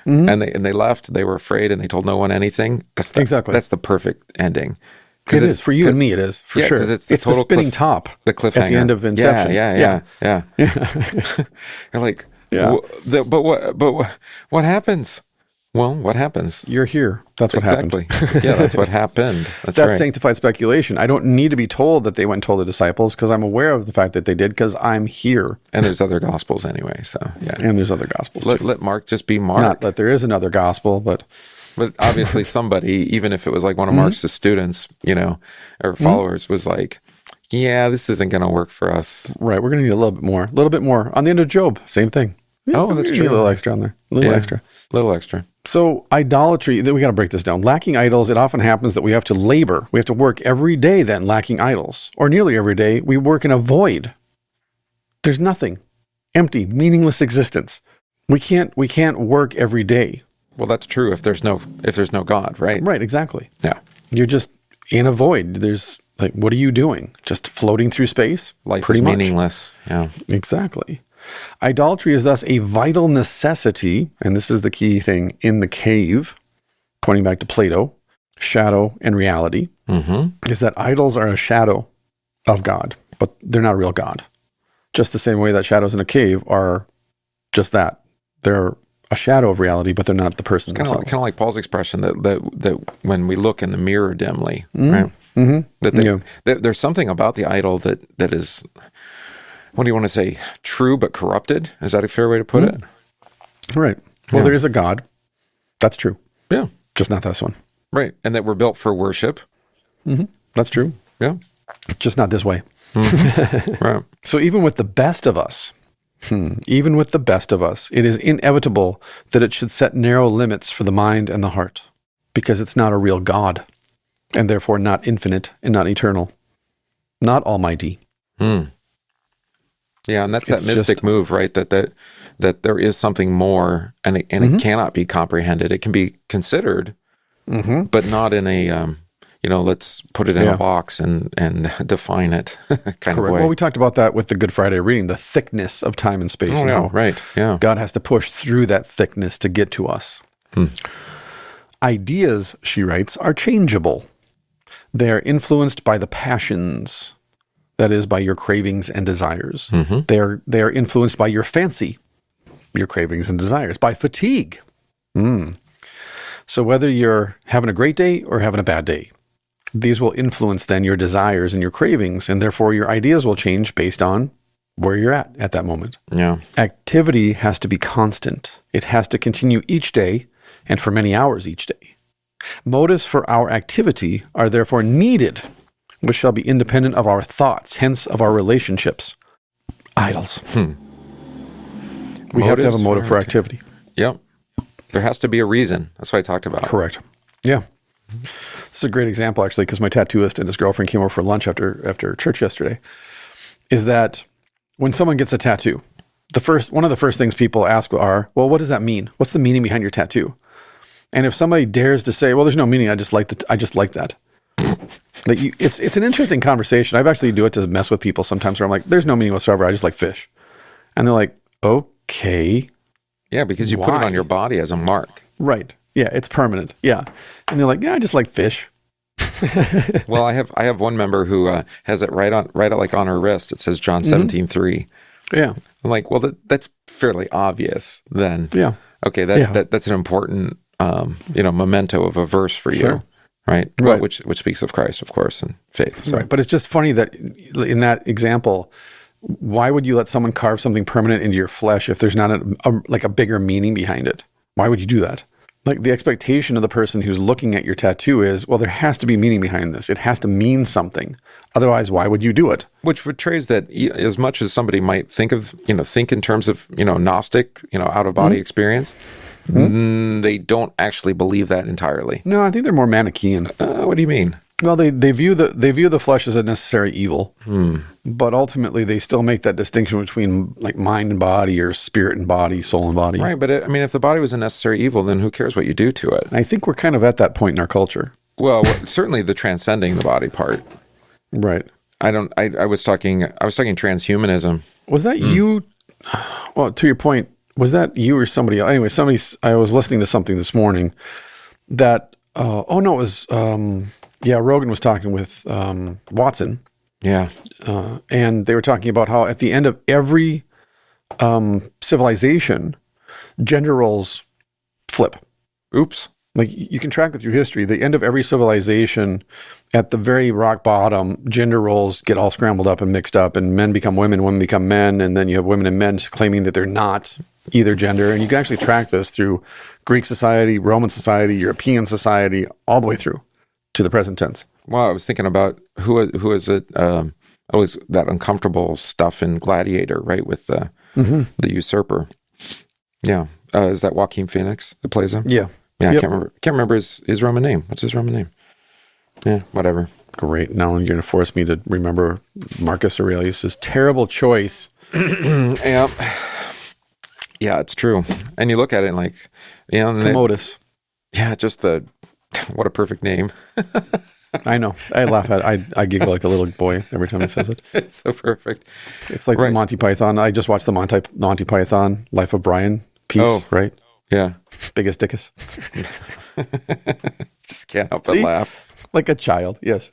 and they left, they were afraid, and they told no one anything. Exactly. That's the perfect ending. It is. For you and me, it is, for sure. Because it's the spinning top. The cliffhanger. At the end of Inception. Yeah. You're like, but what happens? Well, what happens? You're here. That's what Exactly. happened. Yeah, that's what happened. That's That's right. sanctified speculation. I don't need to be told that they went and told the disciples because I'm aware of the fact that they did because I'm here. And there's other gospels anyway, so yeah. And there's other gospels too. Let Mark just be Mark. Not that there is another gospel, but obviously somebody, even if it was like one of Mark's students, or followers, was like, yeah, this isn't going to work for us. right, we're going to need a little bit more. A little bit more. On the end of Job, same thing. Yeah, Oh, that's we need true. A little extra on there. A little extra. Little extra. So idolatry, we got to break this down. Lacking idols, it often happens that we have to labor. We have to work every day then lacking idols. Or nearly every day, we work in a void. There's nothing. Empty, meaningless existence. We can't work every day. Well, that's true if there's no God, right? Right, exactly. Yeah. You're just in a void. There's like, what are you doing? Just floating through space? Life Pretty is much. meaningless. Yeah. Exactly. Idolatry is thus a vital necessity, and this is the key thing in the cave, pointing back to Plato, shadow and reality, is that idols are a shadow of God, but they're not a real God. Just the same way that shadows in a cave are just that. They're a shadow of reality, but they're not the person Kind themselves. of like Paul's expression that when we look in the mirror dimly, right? That there's something about the idol that is, what do you want to say, true but corrupted? Is that a fair way to put it? Right. Well, there is a God. That's true. Yeah. Just not this one. Right. And that we're built for worship. That's true. Yeah. Just not this way. Right. So even with the best of us, it is inevitable that it should set narrow limits for the mind and the heart because it's not a real God and therefore not infinite and not eternal, not almighty. Yeah, and that's It's that mystic just- move, right? That there is something more, and it cannot be comprehended. It can be considered, but not in a let's put it in a box and define it kind of way. Well, we talked about that with the Good Friday reading, the thickness of time and space. Oh, and yeah, how right. Yeah. God has to push through that thickness to get to us. Ideas, she writes, are changeable. They are influenced by the passions, that is, by your cravings and desires. They are influenced by your fancy, your cravings and desires, by fatigue. So whether you're having a great day or having a bad day, these will influence then your desires and your cravings, and therefore your ideas will change based on where you're at that moment. Yeah. Activity has to be constant. It has to continue each day and for many hours each day. Motives for our activity are therefore needed, which shall be independent of our thoughts, hence of our relationships. Idols. We have to have a motive for activity. Yep. There has to be a reason. That's what I talked about. Correct. Yeah. This is a great example, actually, because my tattooist and his girlfriend came over for lunch after church yesterday, is that when someone gets a tattoo, one of the first things people ask are, well, what does that mean? What's the meaning behind your tattoo? And if somebody dares to say, well, there's no meaning, I just like that. It's an interesting conversation. I've actually do it to mess with people sometimes where I'm like, there's no meaning whatsoever. I just like fish. And they're like, okay. Yeah, because you put it on your body as a mark. Right. Yeah, it's permanent. Yeah. And they're like, yeah, I just like fish. Well, I have one member who has it right on her wrist. It says John 17:3. Yeah. I'm like, well, that's fairly obvious then. Yeah. Okay, that's an important memento of a verse for you. Sure. Right? Right. Which speaks of Christ, of course, and faith. So. Right. But it's just funny that in that example, why would you let someone carve something permanent into your flesh if there's not a bigger meaning behind it? Why would you do that? Like the expectation of the person who's looking at your tattoo is, well, there has to be meaning behind this. It has to mean something. Otherwise, why would you do it? Which portrays that as much as somebody might think in terms of, Gnostic, out of body experience, they don't actually believe that entirely. No, I think they're more Manichaean. What do you mean? Well, they view the flesh as a necessary evil, but ultimately they still make that distinction between like mind and body or spirit and body, soul and body. Right, but if the body was a necessary evil, then who cares what you do to it? I think we're kind of at that point in our culture. Well, certainly the transcending the body part. Right. I was talking transhumanism. Was that you? Well, to your point, was that you or somebody else? Anyway, I was listening to something this morning that, it was, Rogan was talking with Watson. Yeah. And they were talking about how at the end of every civilization, gender roles flip. Oops. Like you can track it through history. The end of every civilization, at the very rock bottom, gender roles get all scrambled up and mixed up, and men become women, women become men, and then you have women and men claiming that they're not either gender. And you can actually track this through Greek society, Roman society, European society, all the way through to the present tense. Well, I was thinking about who is it? Always that uncomfortable stuff in Gladiator, right? With the usurper. Yeah, is that Joaquin Phoenix that plays him? Yeah. Yeah, I can't remember his Roman name. What's his Roman name? Yeah, whatever. Great. Now you're going to force me to remember Marcus Aurelius' terrible choice. Yeah. Yeah, it's true. And you look at it and like, Commodus. Just what a perfect name. I know. I laugh at it. I giggle like a little boy every time he says it. It's so perfect. It's like the Monty Python. I just watched the Monty Python Life of Brian piece, right? Yeah. Biggest dickus. Just can't help but laugh. Like a child, yes.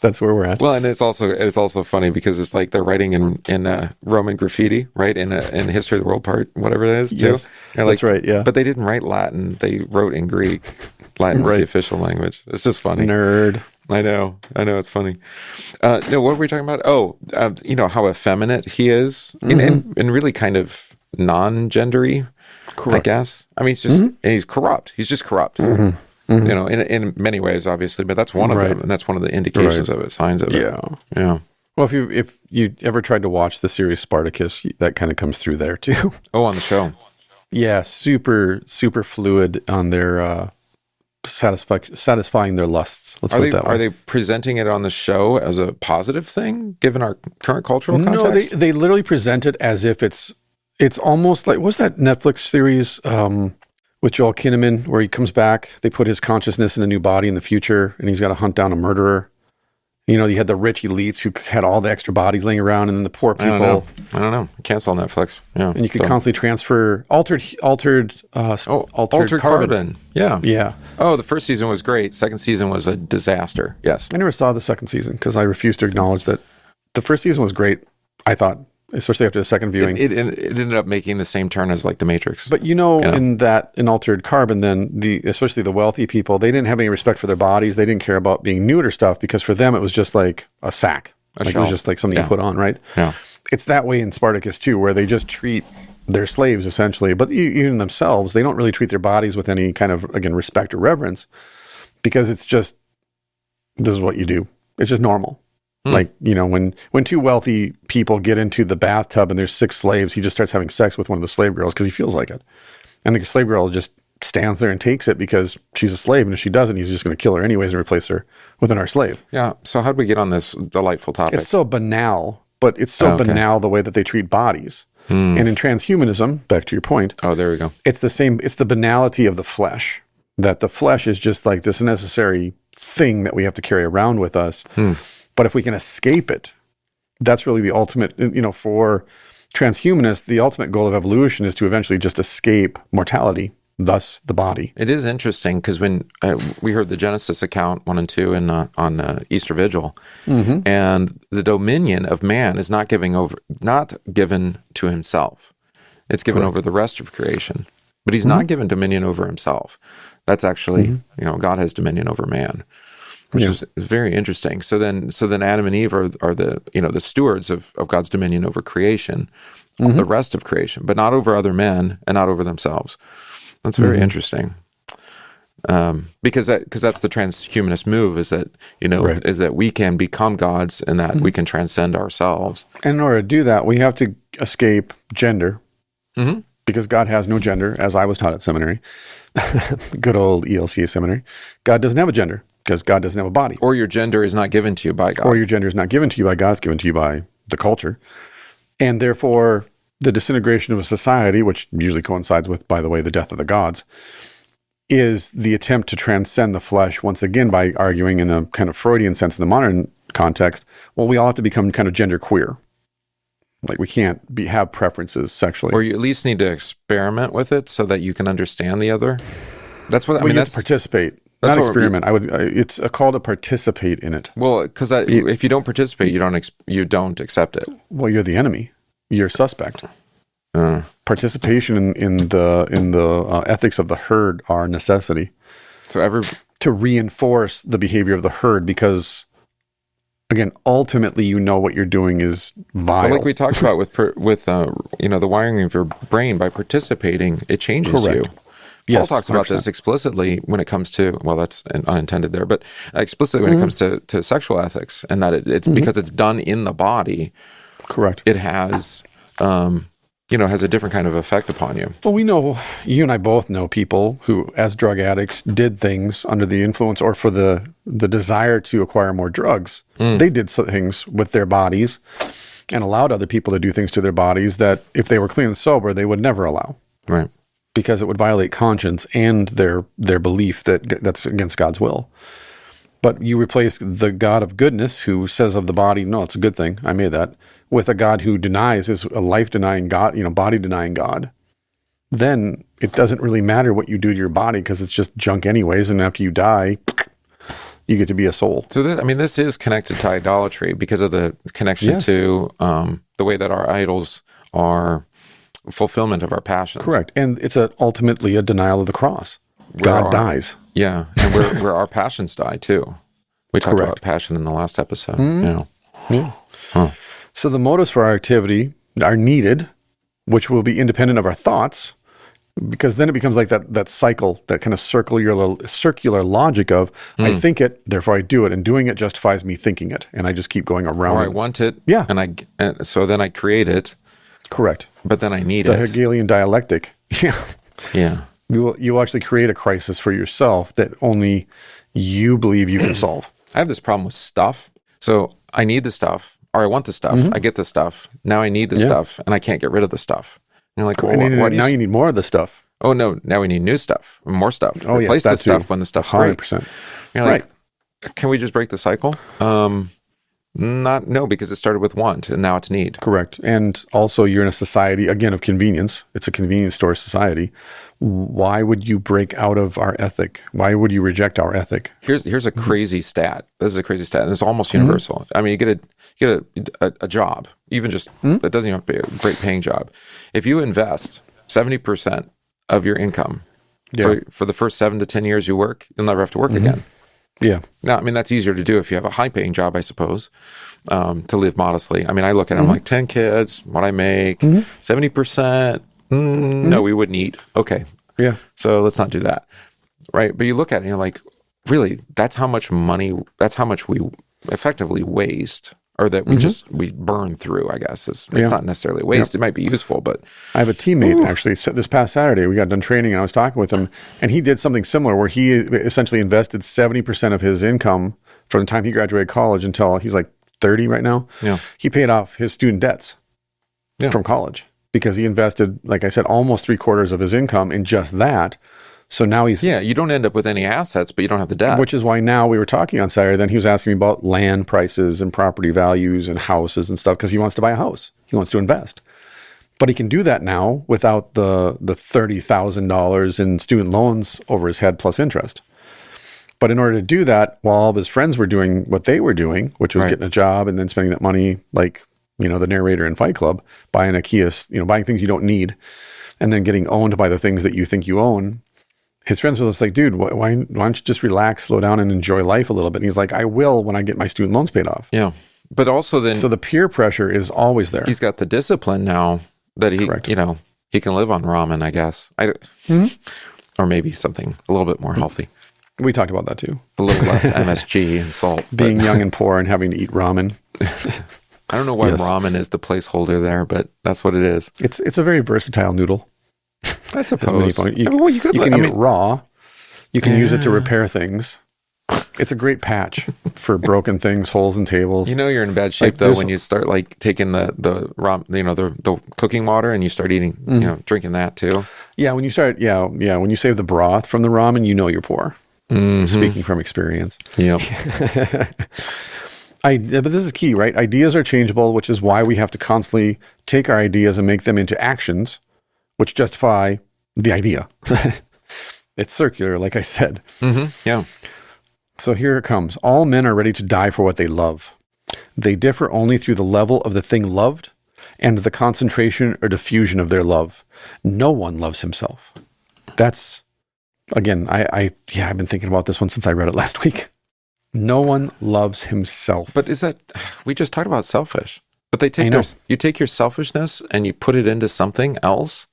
That's where we're at. Well, and it's also funny because it's like they're writing in Roman graffiti, right? In History of the World part, whatever it is, too. Yes, that's right, yeah. But they didn't write Latin. They wrote in Greek. Latin was the official language. It's just funny. Nerd. I know. It's funny. No, what were we talking about? Oh, how effeminate he is and really kind of non-gendery, I guess. I mean, he's corrupt. He's just corrupt. In many ways, obviously, but that's one of them, and that's one of the indications of it, signs of it. Yeah. Well, if you ever tried to watch the series Spartacus, that kind of comes through there too. Oh, on the show. Yeah, super fluid on their satisfying their lusts. Let's put it that way. Are they presenting it on the show as a positive thing, given our current cultural context? No, they literally present it as if it's almost like, what's that Netflix series with Joel Kinnaman where he comes back, they put his consciousness in a new body in the future, and he's got to hunt down a murderer. You had the rich elites who had all the extra bodies laying around, and then the poor people. I don't know. Cancel Netflix. Yeah. And you could constantly transfer altered carbon. Yeah. Oh, the first season was great. Second season was a disaster. Yes. I never saw the second season because I refused to acknowledge that the first season was great, I thought, especially after the second viewing. It ended up making the same turn as like The Matrix. But in Altered Carbon, then especially the wealthy people, they didn't have any respect for their bodies. They didn't care about being nude or stuff because for them it was just like a sack. It was just like something you put on, right? Yeah. It's that way in Spartacus too, where they just treat their slaves essentially, but even themselves, they don't really treat their bodies with any kind of, again, respect or reverence because it's just, this is what you do. It's just normal. Like, when two wealthy people get into the bathtub and there's 6 slaves, he just starts having sex with one of the slave girls because he feels like it. And the slave girl just stands there and takes it because she's a slave. And if she doesn't, he's just going to kill her anyways and replace her with another slave. Yeah. So how'd we get on this delightful topic? It's so banal, but it's so banal the way that they treat bodies. And in transhumanism, back to your point. Oh, there we go. It's the same. It's the banality of the flesh, that the flesh is just like this necessary thing that we have to carry around with us. But if we can escape it, that's really the ultimate, for transhumanists, the ultimate goal of evolution is to eventually just escape mortality, thus the body. It is interesting because when we heard the Genesis account 1 and 2 on Easter Vigil, and the dominion of man is not given to himself. It's given over the rest of creation. But he's not given dominion over himself. That's actually, God has dominion over man. Which is very interesting. So then Adam and Eve are the stewards of God's dominion over creation, the rest of creation, but not over other men and not over themselves. That's very interesting. Because that's the transhumanist move is that is that we can become gods and that we can transcend ourselves. And in order to do that, we have to escape gender. Because God has no gender, as I was taught at seminary, good old ELCA seminary. God doesn't have a gender. Because God doesn't have a body. Or your gender is not given to you by God. Or your gender is not given to you by God, it's given to you by the culture. And therefore, the disintegration of a society, which usually coincides with, by the way, the death of the gods, is the attempt to transcend the flesh, once again, by arguing in a kind of Freudian sense in the modern context, well, we all have to become kind of gender queer. Like we can't have preferences sexually. Or you at least need to experiment with it so that you can understand the other. That's what I mean. That's participate. Not experiment. It's call to participate in it. Well, because if you don't participate, you don't accept it. Well, you're the enemy. You're suspect. participation in the ethics of the herd are a necessity. So to reinforce the behavior of the herd, because again, ultimately, you know what you're doing is vile. Well, like we talked about with the wiring of your brain, by participating, it changes you. Paul talks about 100%. This explicitly when it comes to, well, that's unintended there, but explicitly when it comes to sexual ethics, and that it's because it's done in the body. Correct. It has, has a different kind of effect upon you. Well, we know, you and I both know people who, as drug addicts, did things under the influence or for the desire to acquire more drugs. They did things with their bodies and allowed other people to do things to their bodies that if they were clean and sober, they would never allow. Right. Because it would violate conscience and their belief that that's against God's will. But you replace the God of goodness, who says of the body, no, it's a good thing, I made that, with a God who is a life-denying God, body-denying God. Then it doesn't really matter what you do to your body, because it's just junk anyways, and after you die, you get to be a soul. So this is connected to idolatry because of the connection to the way that our idols are fulfillment of our passions. Correct. And it's ultimately a denial of the cross. God dies. Yeah, and where our passions die too. We talked about passion in the last episode. Yeah. Huh. So the motives for our activity are needed, which will be independent of our thoughts, because then it becomes like that cycle, that kind of circular logic of, I think it, therefore I do it, and doing it justifies me thinking it, and I just keep going around. Or I want it, yeah, and so then I create it. Correct. But then I need the it. The Hegelian dialectic. Yeah. Yeah. You actually create a crisis for yourself that only you believe you can solve. I have this problem with stuff. So I need the stuff, or I want the stuff. I get the stuff. Now I need the stuff, and I can't get rid of the stuff. And you're like, well, now you need more of the stuff. Oh, no. Now we need new stuff, more stuff. Oh, Replace yes, the stuff when the stuff 100%. breaks. You're like, can we just break the cycle? No, because it started with want and now it's need. Correct. And also you're in a society, again, of convenience. It's a convenience store society. Why would you break out of our ethic? Why would you reject our ethic? Here's a crazy stat. This is a crazy stat, and it's almost universal. I mean, you get a job, even just, it doesn't even have to be a great paying job. If you invest 70% of your income for the first 7 to 10 years you work, you'll never have to work again. Yeah. Now, I mean, that's easier to do if you have a high-paying job, I suppose, to live modestly. I mean, I look at it, I'm like, 10 kids, what I make, 70%, no, we wouldn't eat. Okay. Yeah. So let's not do that. Right? But you look at it and you're like, really, that's how much we effectively waste, or that we burn through, I guess. It's not necessarily waste. It might be useful, but... I have a teammate, actually, this past Saturday, we got done training, and I was talking with him, and he did something similar where he essentially invested 70% of his income from the time he graduated college until he's like 30 right now. Yeah. He paid off his student debts from college because he invested, like I said, almost 3/4 of his income in just that. So now he's... Yeah, you don't end up with any assets, but you don't have the debt. Which is why now we were talking on Saturday, then he was asking me about land prices and property values and houses and stuff because he wants to buy a house. He wants to invest. But he can do that now without the $30,000 in student loans over his head plus interest. But in order to do that, while all of his friends were doing what they were doing, which was getting a job and then spending that money like, the narrator in Fight Club, buying a Kia, buying things you don't need, and then getting owned by the things that you think you own, his friends were just like, dude, why don't you just relax, slow down, and enjoy life a little bit? And he's like, I will when I get my student loans paid off. Yeah. But also then... So the peer pressure is always there. He's got the discipline now that he, he can live on ramen, I guess. Or maybe something a little bit more healthy. We talked about that too. A little less MSG and salt. Being young and poor and having to eat ramen. I don't know why ramen is the placeholder there, but that's what it is. It's a very versatile noodle. I suppose. You can eat it raw. You can use it to repair things. It's a great patch for broken things, holes in tables. You're in bad shape though when you start like taking the raw, the cooking water and you start eating, drinking that too. Yeah, when you start, when you save the broth from the ramen, you're poor. Speaking from experience. Yep. But this is key, right? Ideas are changeable, which is why we have to constantly take our ideas and make them into actions, which justify the idea. It's circular, like I said. Yeah. So here it comes. All men are ready to die for what they love. They differ only through the level of the thing loved and the concentration or diffusion of their love. No one loves himself. That's, again, I've been thinking about this one since I read it last week. No one loves himself. But is that, we just talked about selfish, but you take your selfishness and you put it into something else.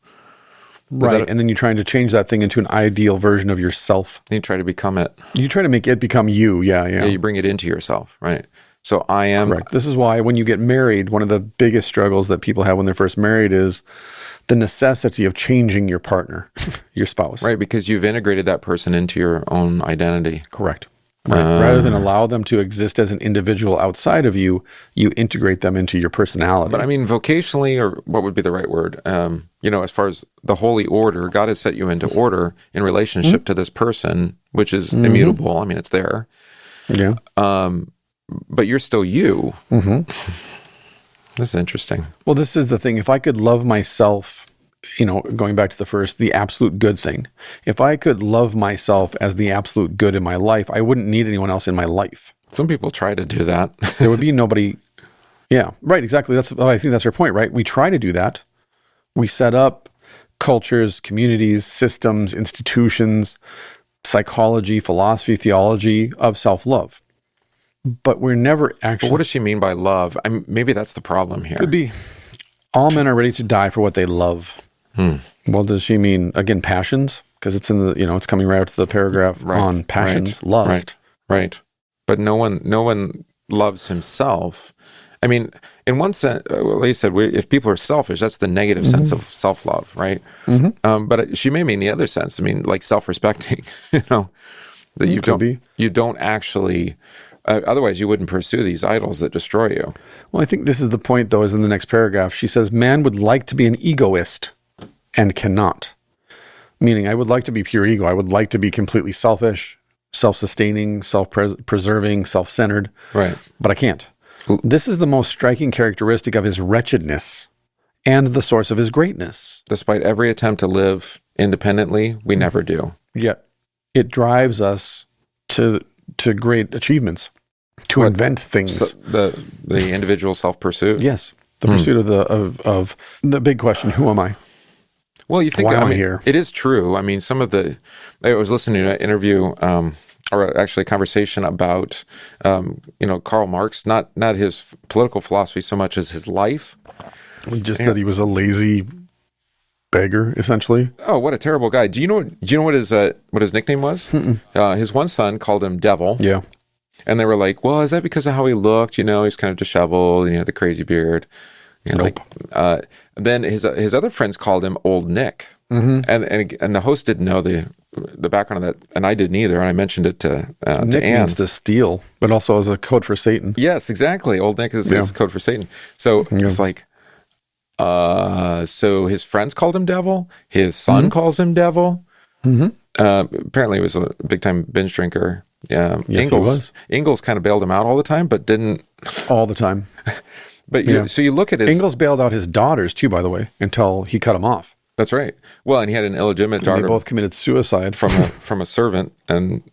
Right, and then you're trying to change that thing into an ideal version of yourself. You try to become it. You try to make it become you, yeah. You bring it into yourself, right? So I am... Correct. This is why when you get married, one of the biggest struggles that people have when they're first married is the necessity of changing your partner, your spouse. Right, because you've integrated that person into your own identity. Correct. Right. Rather than allow them to exist as an individual outside of you, you integrate them into your personality. But I mean, vocationally, or what would be the right word? As far as the holy order, God has set you into order in relationship to this person, which is immutable. I mean, it's there. Yeah. But you're still you. This is interesting. Well, this is the thing. If I could love myself, going back to the absolute good thing, if I could love myself as the absolute good in my life, I wouldn't need anyone else in my life. Some people try to do that. There would be nobody. Yeah, right. Exactly. I think that's your point, right? We try to do that. We set up cultures, communities, systems, institutions, psychology, philosophy, theology of self-love. But we're never actually... But what does she mean by love? Maybe that's the problem here. Could be all men are ready to die for what they love. Well, does she mean, again, passions? Because it's in the, it's coming right out to the paragraph on passions, lust. Right. But no one loves himself. I mean, in one sense, like you said, if people are selfish, that's the negative sense of self-love, right? But she may mean the other sense. I mean, like self-respecting, that you don't actually... otherwise, you wouldn't pursue these idols that destroy you. Well, I think this is the point, though, is in the next paragraph. She says, man would like to be an egoist and cannot. Meaning, I would like to be pure ego. I would like to be completely selfish, self-sustaining, self-preserving, self-centered. Right. But I can't. This is the most striking characteristic of his wretchedness and the source of his greatness. Despite every attempt to live independently, we never do. Yet, it drives us to great achievements. To invent things. So the individual self-pursuit? Yes. The pursuit of the big question, who am I? Well, you think, why am I here? It is true. I mean, I was listening to an interview, or actually a conversation about, Karl Marx, not his political philosophy so much as his life. Just that he was a lazy beggar, essentially. Oh, what a terrible guy. Do you know what his nickname was? His one son called him Devil. Yeah. And they were like, well, is that because of how he looked? He's kind of disheveled, and he had the crazy beard. Nope. Then his other friends called him Old Nick. And the host didn't know the background of that, and I didn't either. And I mentioned it to Anne. Nick means to steal, but also as a code for Satan. Yes, exactly. Old Nick is code for Satan. So it's like, so his friends called him Devil. His son calls him Devil. Apparently, he was a big time binge drinker. Yeah, yes, Ingalls kind of bailed him out all the time, but didn't all the time. But so you look at his... Ingalls bailed out his daughters too, by the way, until he cut them off. That's right. Well, and he had an illegitimate daughter. They both committed suicide from a servant, and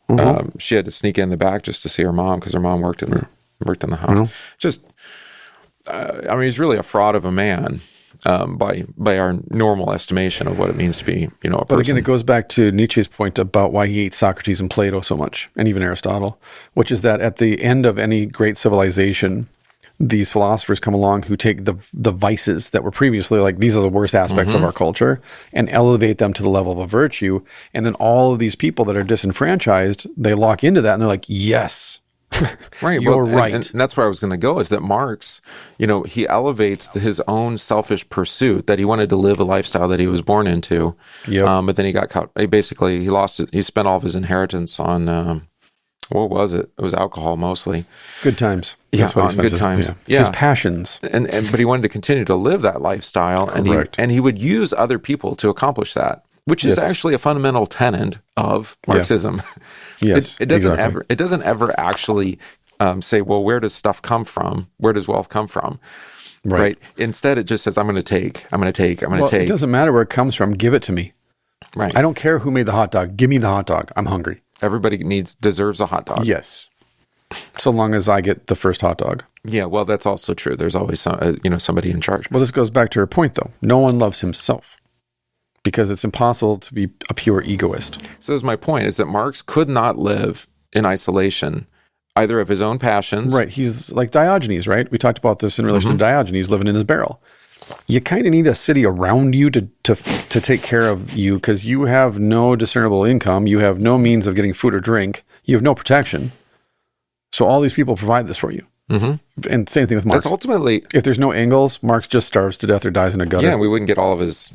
she had to sneak in the back just to see her mom because her mom worked in the house. Just, he's really a fraud of a man by our normal estimation of what it means to be, a person. But again, it goes back to Nietzsche's point about why he hates Socrates and Plato so much, and even Aristotle, which is that at the end of any great civilization, these philosophers come along who take the vices that were previously like, these are the worst aspects of our culture, and elevate them to the level of a virtue. And then all of these people that are disenfranchised, they lock into that and they're like, yes, right. You're right. And that's where I was going to go, is that Marx, he elevates his own selfish pursuit that he wanted to live a lifestyle that he was born into. Yep. But then he got caught. He lost it. He spent all of his inheritance on, what was it? It was alcohol mostly. Good times. That's what he spent good times. His passions. But he wanted to continue to live that lifestyle. Correct. And he would use other people to accomplish that, which is actually a fundamental tenet of Marxism. Yes, it doesn't ever actually say, well, where does stuff come from? Where does wealth come from? Right. Instead, it just says, I'm going to take. It doesn't matter where it comes from. Give it to me. Right. I don't care who made the hot dog. Give me the hot dog. I'm hungry. Everybody deserves a hot dog. Yes. So long as I get the first hot dog. Yeah, well, that's also true. There's always somebody in charge. Well, this goes back to her point, though. No one loves himself because it's impossible to be a pure egoist. So that's my point, is that Marx could not live in isolation, either of his own passions. Right. He's like Diogenes, right? We talked about this in relation to Diogenes living in his barrel. You kind of need a city around you to take care of you because you have no discernible income. You have no means of getting food or drink. You have no protection. So all these people provide this for you. Mm-hmm. And same thing with Marx. That's ultimately... If there's no Engels, Marx just starves to death or dies in a gutter. Yeah, we wouldn't get all of his...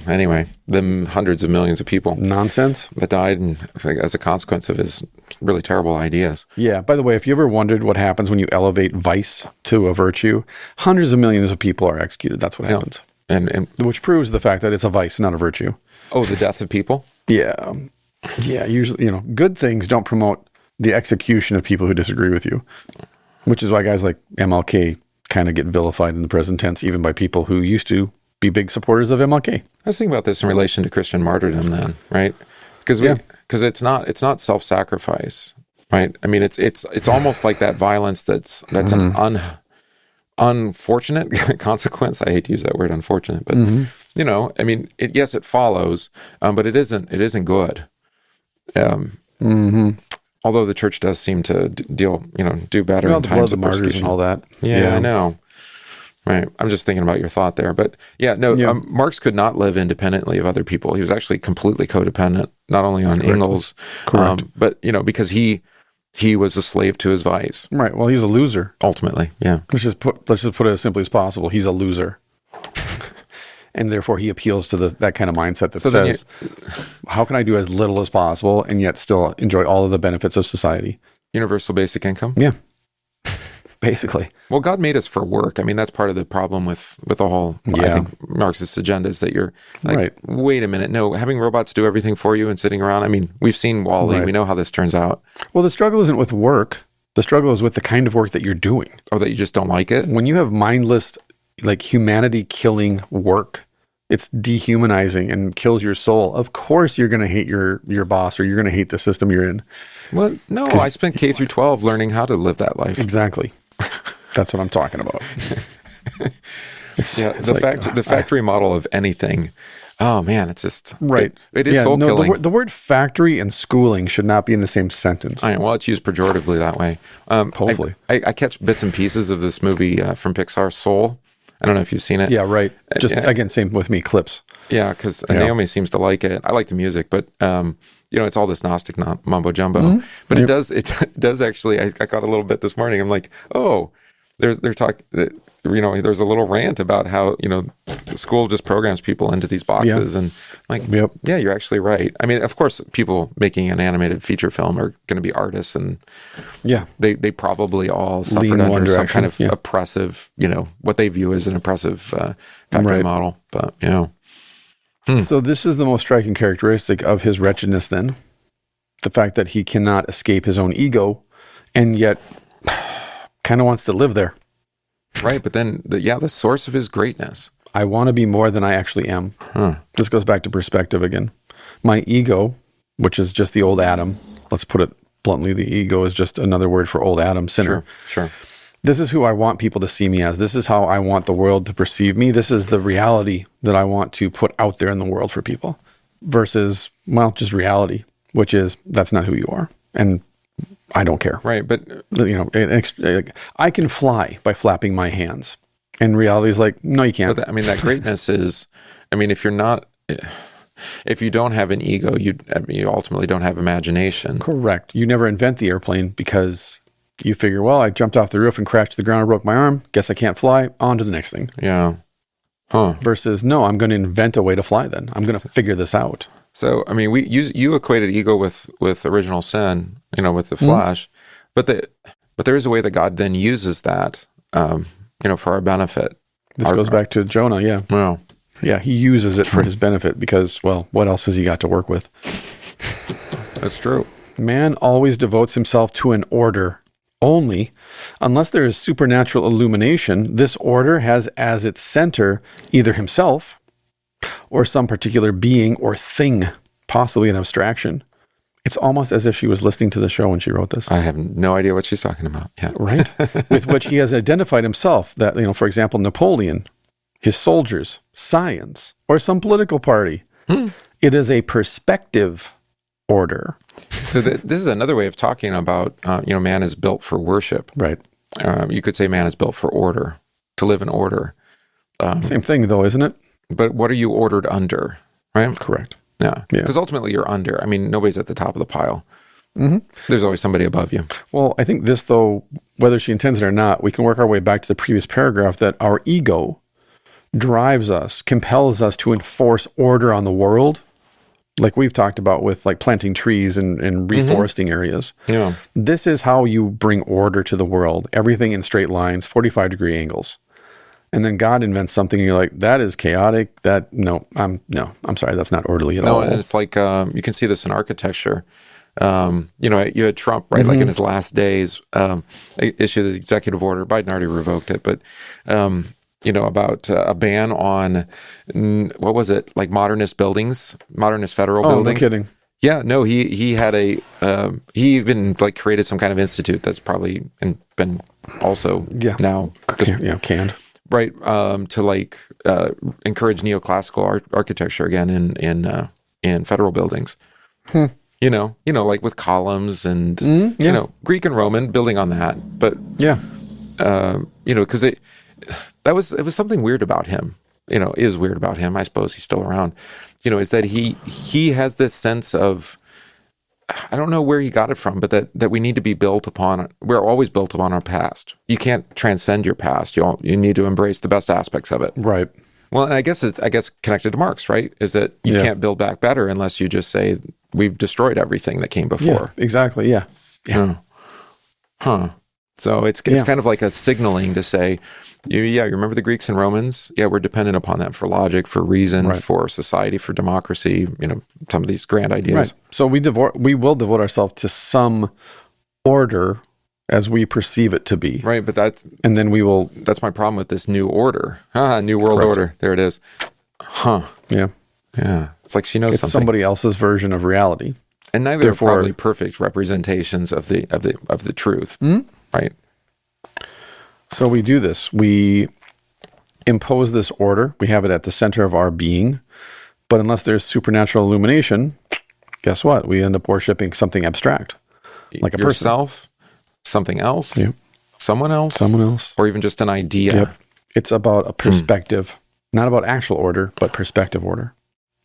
anyway, them hundreds of millions of people. Nonsense. That died as a consequence of his really terrible ideas. Yeah. By the way, if you ever wondered what happens when you elevate vice to a virtue, hundreds of millions of people are executed. That's what happens. And which proves the fact that it's a vice, not a virtue. Oh, the death of people? Yeah. Yeah. Usually, good things don't promote the execution of people who disagree with you, which is why guys like MLK kind of get vilified in the present tense, even by people who used to be big supporters of MLK. I was thinking about this in relation to Christian martyrdom then, right? Because it's not self-sacrifice, right? I mean, it's almost like that violence that's an unfortunate consequence. I hate to use that word, unfortunate, but I mean, yes, it follows, but it isn't good. Although the church does seem to do better in times of martyrs persecution and all that. Yeah, I know. Right. I'm just thinking about your thought there. But Marx could not live independently of other people. He was actually completely codependent, not only on Engels, but, because he was a slave to his vice. Right. Well, he's a loser. Ultimately, yeah. Let's just put it as simply as possible. He's a loser. And therefore, he appeals to that kind of mindset that says, how can I do as little as possible and yet still enjoy all of the benefits of society? Universal basic income? Yeah. Basically. Well, God made us for work. I mean, that's part of the problem with the whole, I think, Marxist agenda is that you're like, wait a minute, no, having robots do everything for you and sitting around. I mean, we've seen WALL-E. Right. We know how this turns out. Well, the struggle isn't with work. The struggle is with the kind of work that you're doing. Oh, that you just don't like it? When you have mindless, like humanity-killing work, it's dehumanizing and kills your soul. Of course you're going to hate your boss or you're going to hate the system you're in. Well, no, I spent K through 12 learning how to live that life. Exactly. That's what I'm talking about. The factory model of anything. Oh man, it's just right. It is soul killing. The word factory and schooling should not be in the same sentence. I know. Well, it's used pejoratively that way. Hopefully, I catch bits and pieces of this movie from Pixar, Soul. I don't know if you've seen it. Yeah, right. Just again, same with me. Clips. Yeah, because Naomi seems to like it. I like the music, but it's all this Gnostic mumbo jumbo. Mm-hmm. But it does actually. I got a little bit this morning. I'm like, oh. They're talking, there's a little rant about how, the school just programs people into these boxes. And I'm like, yeah, you're actually right. I mean, of course, people making an animated feature film are going to be artists and they probably all suffered under some kind of oppressive, what they view as an oppressive factory model. But, So this is the most striking characteristic of his wretchedness then. The fact that he cannot escape his own ego and yet kind of wants to live there. Right, but then, the source of his greatness. I want to be more than I actually am. This goes back to perspective again. My ego, which is just the old Adam, let's put it bluntly, the ego is just another word for old Adam, sinner. Sure. This is who I want people to see me as. This is how I want the world to perceive me. This is the reality that I want to put out there in the world for people. Versus, just reality, which is, that's not who you are. And I don't care. Right, but I can fly by flapping my hands. And reality is like, no, you can't. But that greatness is, if you don't have an ego, you ultimately don't have imagination. Correct. You never invent the airplane because you figure, well, I jumped off the roof and crashed to the ground and broke my arm. Guess I can't fly. On to the next thing. Yeah. Versus, no, I'm going to invent a way to fly then. I'm going to figure this out. So, you equated ego with original sin, with the flesh, but there is a way that God then uses that, for our benefit. This goes back to Jonah, yeah. Well, yeah, he uses it for his benefit because, what else has he got to work with? That's true. Man always devotes himself to an order only, unless there is supernatural illumination. This order has as its center either himself or some particular being or thing, possibly an abstraction. It's almost as if she was listening to the show when she wrote this. I have no idea what she's talking about. Yeah. Right. With which he has identified himself that, for example, Napoleon, his soldiers, science, or some political party. It is a perspective order. So this is another way of talking about, man is built for worship. Right. You could say man is built for order, to live in order. Same thing, though, isn't it? But what are you ordered under, right? Correct. Yeah. Because ultimately you're under. I mean, nobody's at the top of the pile. There's always somebody above you. Well, I think this, though, whether she intends it or not, we can work our way back to the previous paragraph that our ego drives us, compels us to enforce order on the world, like we've talked about with like planting trees and reforesting areas. Yeah. This is how you bring order to the world. Everything in straight lines, 45-degree angles. And then God invents something and you're like, that is chaotic. I'm sorry, that's not orderly at all. No, and it's like, you can see this in architecture. You had Trump, right? Like in his last days, issued the executive order. Biden already revoked it, but, about a ban on, what was it? Like modernist buildings, modernist federal buildings. No kidding. Yeah, no, he had he even like created some kind of institute that's probably been also now just, canned. Right, to like encourage neoclassical architecture again in federal buildings. Like with columns and Greek and Roman building on that. But because it was something weird about him. Is weird about him. I suppose he's still around. Is that he has this sense of, I don't know where he got it from, but that we need to be built upon. We're always built upon our past. You can't transcend your past. You need to embrace the best aspects of it. Right. Well, and I guess connected to Marx, right? Is that you can't build back better unless you just say we've destroyed everything that came before. Yeah, exactly. Yeah. So it's kind of like a signaling to say, you remember the Greeks and Romans? Yeah, we're dependent upon them for logic, for reason, for society, for democracy. Some of these grand ideas. Right. So we will devote ourselves to some order as we perceive it to be. Right, but that's my problem with this new order. New world order. There it is. Yeah. Yeah. It's like she knows it's something. Somebody else's version of reality. And neither are probably perfect representations of the truth. Right. So we do this. We impose this order. We have it at the center of our being. But unless there's supernatural illumination, guess what? We end up worshiping something abstract, like a yourself, something else, someone else, or even just an idea. Yep. It's about a perspective, not about actual order, but perspective order.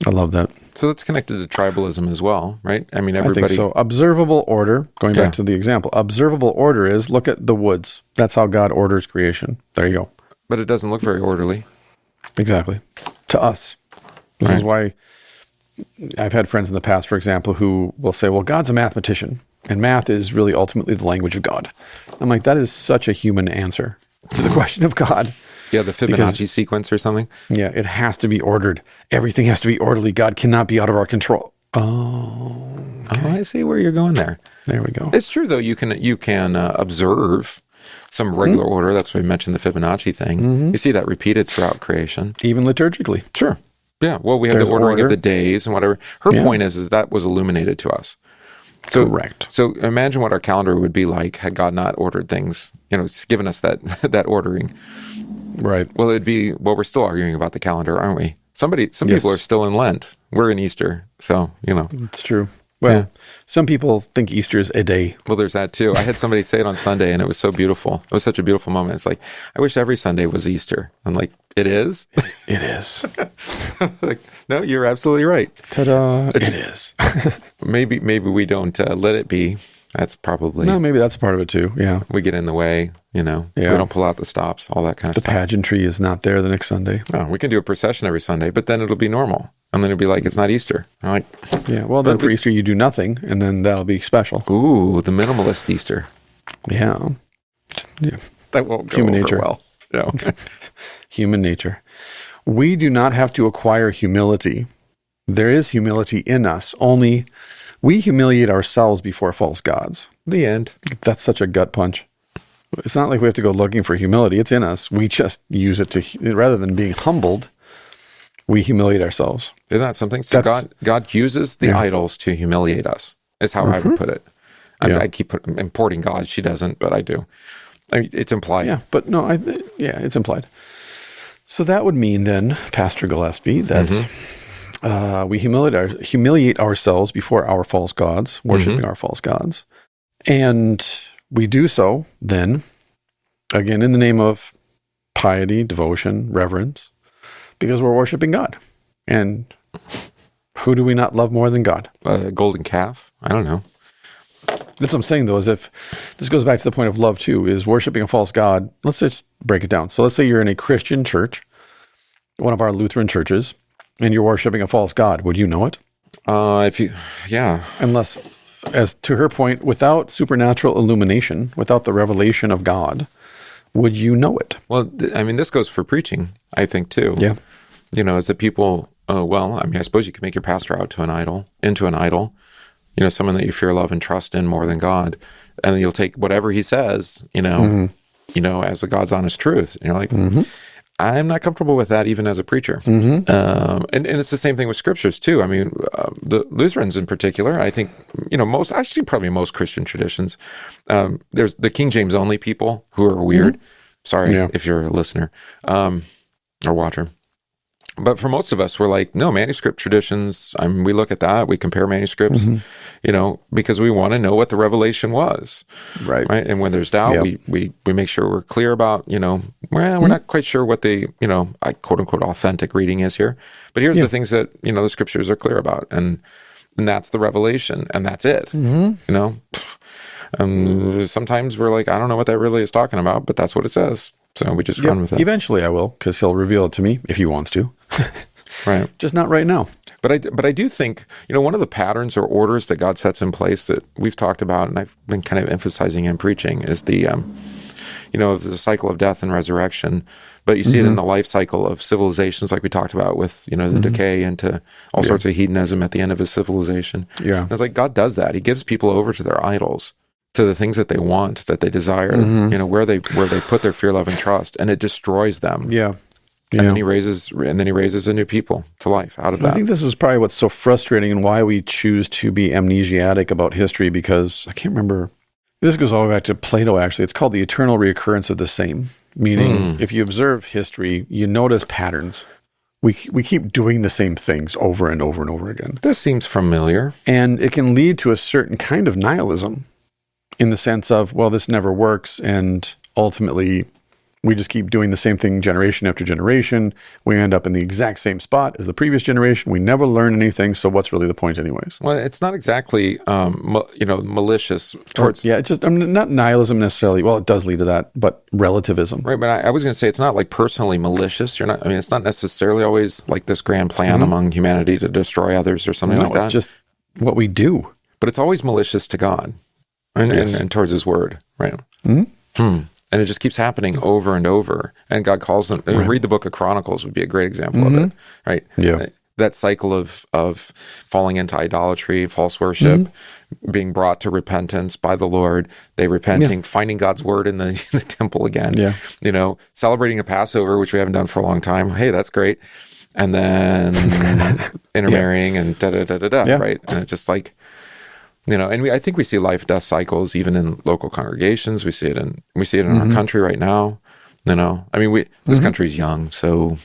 I love that. So that's connected to tribalism as well, right? I mean, everybody. I think so. Observable order, going back to the example, observable order is look at the woods. That's how God orders creation. There you go. But it doesn't look very orderly. Exactly. To us. This is why I've had friends in the past, for example, who will say, well, God's a mathematician, and math is really ultimately the language of God. I'm like, that is such a human answer to the question of God. Yeah, the Fibonacci sequence or something. Yeah, it has to be ordered. Everything has to be orderly. God cannot be out of our control. Oh, I see where you're going there. There we go. It's true, though. You can observe some regular order. That's why we mentioned the Fibonacci thing. You see that repeated throughout creation. Even liturgically. Sure. Yeah, well, we have the ordering of the days and whatever. Her point is that was illuminated to us. So, correct. So imagine what our calendar would be like had God not ordered things, it's given us that ordering. Right. Well, we're still arguing about the calendar, aren't we? Some people are still in Lent. We're in Easter. So, It's true. Well, some people think Easter is a day. Well, there's that too. I had somebody say it on Sunday and it was so beautiful. It was such a beautiful moment. It's like, I wish every Sunday was Easter. I'm like, it is? It is. Like, no, you're absolutely right. Ta-da. It is. Maybe we don't let it be. That's probably... No, maybe that's a part of it too. Yeah. We get in the way, We don't pull out the stops, all that kind of stuff. The pageantry is not there the next Sunday. No, we can do a procession every Sunday, but then it'll be normal. And then it'll be like, it's not Easter. I'm like... Yeah, well, then for Easter you do nothing, and then that'll be special. Ooh, the minimalist Easter. Yeah. That won't go Human over nature. well. No. Human nature. We do not have to acquire humility. There is humility in us, only we humiliate ourselves before false gods. The end. That's such a gut punch. It's not like we have to go looking for humility. It's in us. We just use it to, rather than being humbled, we humiliate ourselves. Isn't that something? So God uses the idols to humiliate us. is how I would put it. I keep importing God. She doesn't, but I do. I mean, it's implied. Yeah, but no, it's implied. So that would mean then, Pastor Gillespie, that we humiliate ourselves before our false gods, worshiping our false gods. And we do so then, again, in the name of piety, devotion, reverence, because we're worshiping God. And who do we not love more than God? Golden calf? I don't know. That's what I'm saying, though, is if this goes back to the point of love, too, is worshiping a false God. Let's just break it down. So let's say you're in a Christian church, one of our Lutheran churches, and you're worshiping a false God. Would you know it? Unless, as to her point, without supernatural illumination, without the revelation of God, would you know it? Well, I mean, this goes for preaching, I think, too. Yeah. Is that people, I suppose you could make your pastor into an idol. Someone that you fear, love, and trust in more than God. And then you'll take whatever he says, as the God's honest truth. And you're like, I'm not comfortable with that even as a preacher. And it's the same thing with scriptures too. I mean, the Lutherans in particular, I think, probably most Christian traditions, there's the King James only people who are weird. Sorry if you're a listener or watcher. But for most of us, we're like, no, manuscript traditions, we look at that, we compare manuscripts, because we want to know what the revelation was. Right. And when there's doubt, we make sure we're clear about, we're not quite sure what the, quote unquote, authentic reading is here. But here's the things that, the scriptures are clear about. And that's the revelation. And that's it. Sometimes we're like, I don't know what that really is talking about, but that's what it says. So we just run with it. Eventually I will, because he'll reveal it to me if he wants to. Right. Just not right now. But I do think, one of the patterns or orders that God sets in place that we've talked about, and I've been kind of emphasizing in preaching, is the, the cycle of death and resurrection. But you see it in the life cycle of civilizations, like we talked about with, the decay into all sorts of hedonism at the end of a civilization. Yeah. It's like God does that. He gives people over to their idols, to the things that they want, that they desire, where they put their fear, love, and trust, and it destroys them. Yeah. And then he raises a new people to life out of that. I think this is probably what's so frustrating and why we choose to be amnesiac about history, because I can't remember. This goes all the way back to Plato, actually. It's called the eternal reoccurrence of the same, meaning if you observe history, you notice patterns. We keep doing the same things over and over and over again. This seems familiar. And it can lead to a certain kind of nihilism, in the sense of, well, this never works, and ultimately we just keep doing the same thing generation after generation. We end up in the exact same spot as the previous generation. We never learn anything, so what's really the point anyways? Well, it's not exactly, malicious towards... it's just not nihilism necessarily. Well, it does lead to that, but relativism. Right, but I was going to say it's not like personally malicious. It's not necessarily always like this grand plan among humanity to destroy others or something like that. It's just what we do. But it's always malicious to God. And towards his word, right? And it just keeps happening over and over. And God calls them, read the book of Chronicles would be a great example of it, right? Yeah. That cycle of falling into idolatry, false worship, being brought to repentance by the Lord, they repenting, finding God's word in the temple again, celebrating a Passover, which we haven't done for a long time. Hey, that's great. And then intermarrying and da-da-da-da-da, right? And it's just like, and I think we see life-death cycles even in local congregations. We see it in our country right now. This country's young, so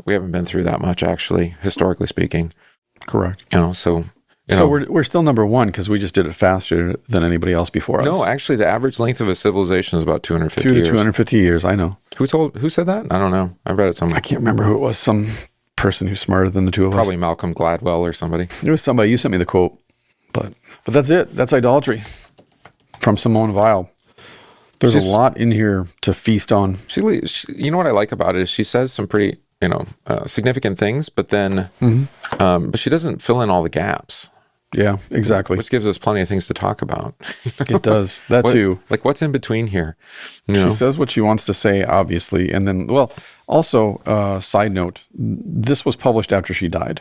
we haven't been through that much, actually, historically speaking. Correct. So we're still number one because we just did it faster than anybody else before us. No, actually, the average length of a civilization is about 250 years. 250 years, I know. Who said that? I don't know. I read it somewhere. I can't remember who it was. Some person who's smarter than the two of us. Probably Malcolm Gladwell or somebody. It was somebody. You sent me the quote. But that's it. That's idolatry from Simone Weil. There's a lot in here to feast on. She, what I like about it is she says some pretty, significant things, but then, but she doesn't fill in all the gaps. Yeah, exactly. Which gives us plenty of things to talk about. It does. That too. Like what's in between here? She says what she wants to say, obviously. And then, also, side note, this was published after she died.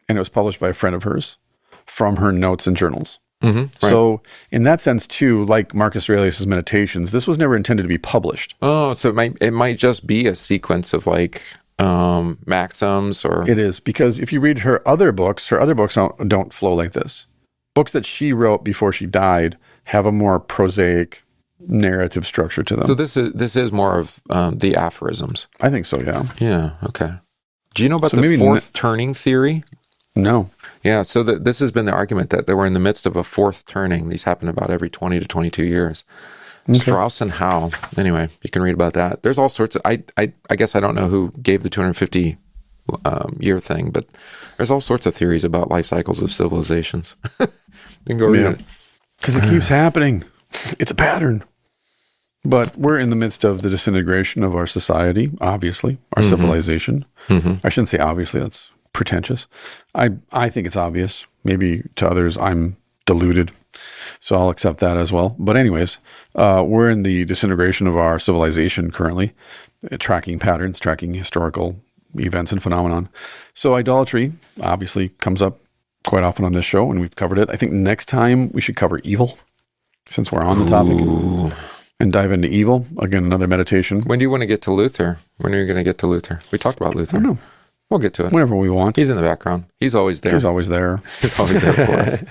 And it was published by a friend of hers from her notes and journals. Right. So in that sense, too, like Marcus Aurelius' Meditations, this was never intended to be published. Oh, so it might just be a sequence of like maxims or... It is, because if you read her other books don't flow like this. books that she wrote before she died have a more prosaic narrative structure to them. So this is more of the aphorisms. I think so, yeah. Yeah, okay. Do you know about the fourth turning theory? No. Yeah, so this has been the argument that we're in the midst of a fourth turning. These happen about every 20 to 22 years. Okay. Strauss and Howe. Anyway, you can read about that. There's all sorts of... I guess I don't know who gave the 250 year thing, but there's all sorts of theories about life cycles of civilizations. You can go read it. Because it keeps happening. It's a pattern. But we're in the midst of the disintegration of our society, obviously, our civilization. I shouldn't say obviously, that's pretentious. I think it's obvious. Maybe to others, I'm deluded. So I'll accept that as well. But anyways, we're in the disintegration of our civilization currently, tracking patterns, tracking historical events and phenomenon. So idolatry obviously comes up quite often on this show, and we've covered it. I think next time we should cover evil, since we're on the topic. And dive into evil. Again, another meditation. When do you want to get to Luther? When are you going to get to Luther? We talked about Luther. I don't know. We'll get to it. Whenever we want. He's in the background. He's always there. He's always there. He's always there for us.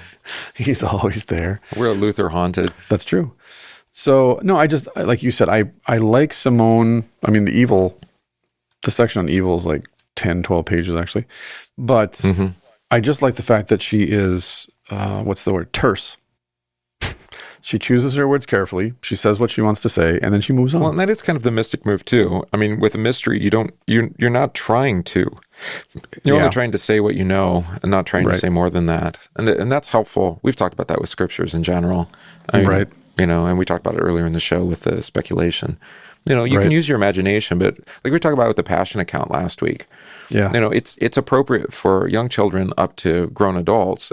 He's always there. We're Luther haunted. That's true. So, no, like you said, I like Simone. I mean, the section on evil is like 10, 12 pages actually. But I just like the fact that she is, what's the word? Terse. She chooses her words carefully. She says what she wants to say, and then she moves on. Well, and that is kind of the mystic move too. I mean, with a mystery, you're not trying to. You're only trying to say what you know, and not trying to say more than that. And that's helpful. We've talked about that with scriptures in general. Right. You know, and we talked about it earlier in the show with the speculation. You know, you can use your imagination, but like we talked about with the Passion account last week. Yeah. You know, it's appropriate for young children up to grown adults.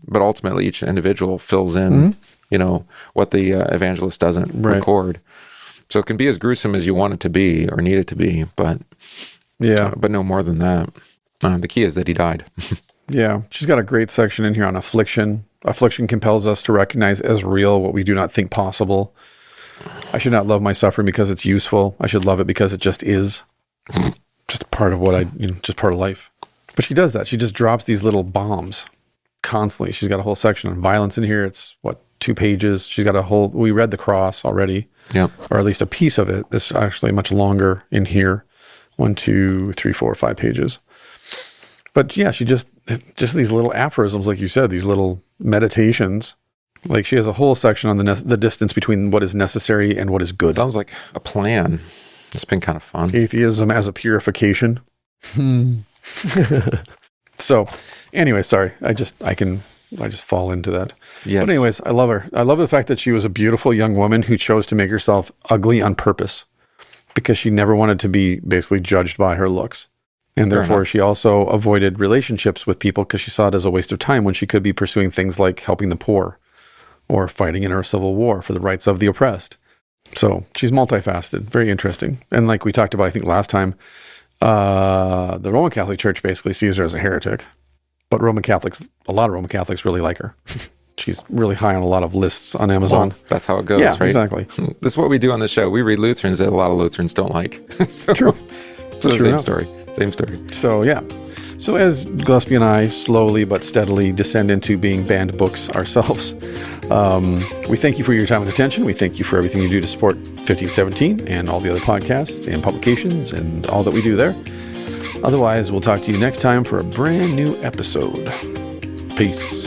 But ultimately each individual fills in, you know, what the evangelist doesn't record. So it can be as gruesome as you want it to be or need it to be, but no more than that. The key is that he died. Yeah. She's got a great section in here on affliction. Affliction compels us to recognize as real what we do not think possible. I should not love my suffering because it's useful. I should love it because it just is. Just part of just part of life. But she does that. She just drops these little bombs constantly. She's got a whole section on violence in here. It's 2 pages. She's got we read the cross already. Yep. Or at least a piece of it. This is actually much longer in here. 1, 2, 3, 4, 5 pages. But yeah, she just these little aphorisms, like you said, these little meditations. Like she has a whole section on the distance between what is necessary and what is good. Sounds like a plan. It's been kind of fun. Atheism as a purification. So, anyway, sorry. I just fall into that. Yes. But anyways, I love her. I love the fact that she was a beautiful young woman who chose to make herself ugly on purpose because she never wanted to be basically judged by her looks. And therefore, she also avoided relationships with people because she saw it as a waste of time when she could be pursuing things like helping the poor or fighting in our civil war for the rights of the oppressed. So she's multifaceted, very interesting. And like we talked about, I think last time, the Roman Catholic Church basically sees her as a heretic. But a lot of Roman Catholics really like her. She's really high on a lot of lists on Amazon. Well, that's how it goes, right? Exactly. This is what we do on the show. We read Lutherans that a lot of Lutherans don't like. True. So same story. Same story. So, yeah. So as Gillespie and I slowly but steadily descend into being banned books ourselves, we thank you for your time and attention. We thank you for everything you do to support 1517 and all the other podcasts and publications and all that we do there. Otherwise, we'll talk to you next time for a brand new episode. Peace.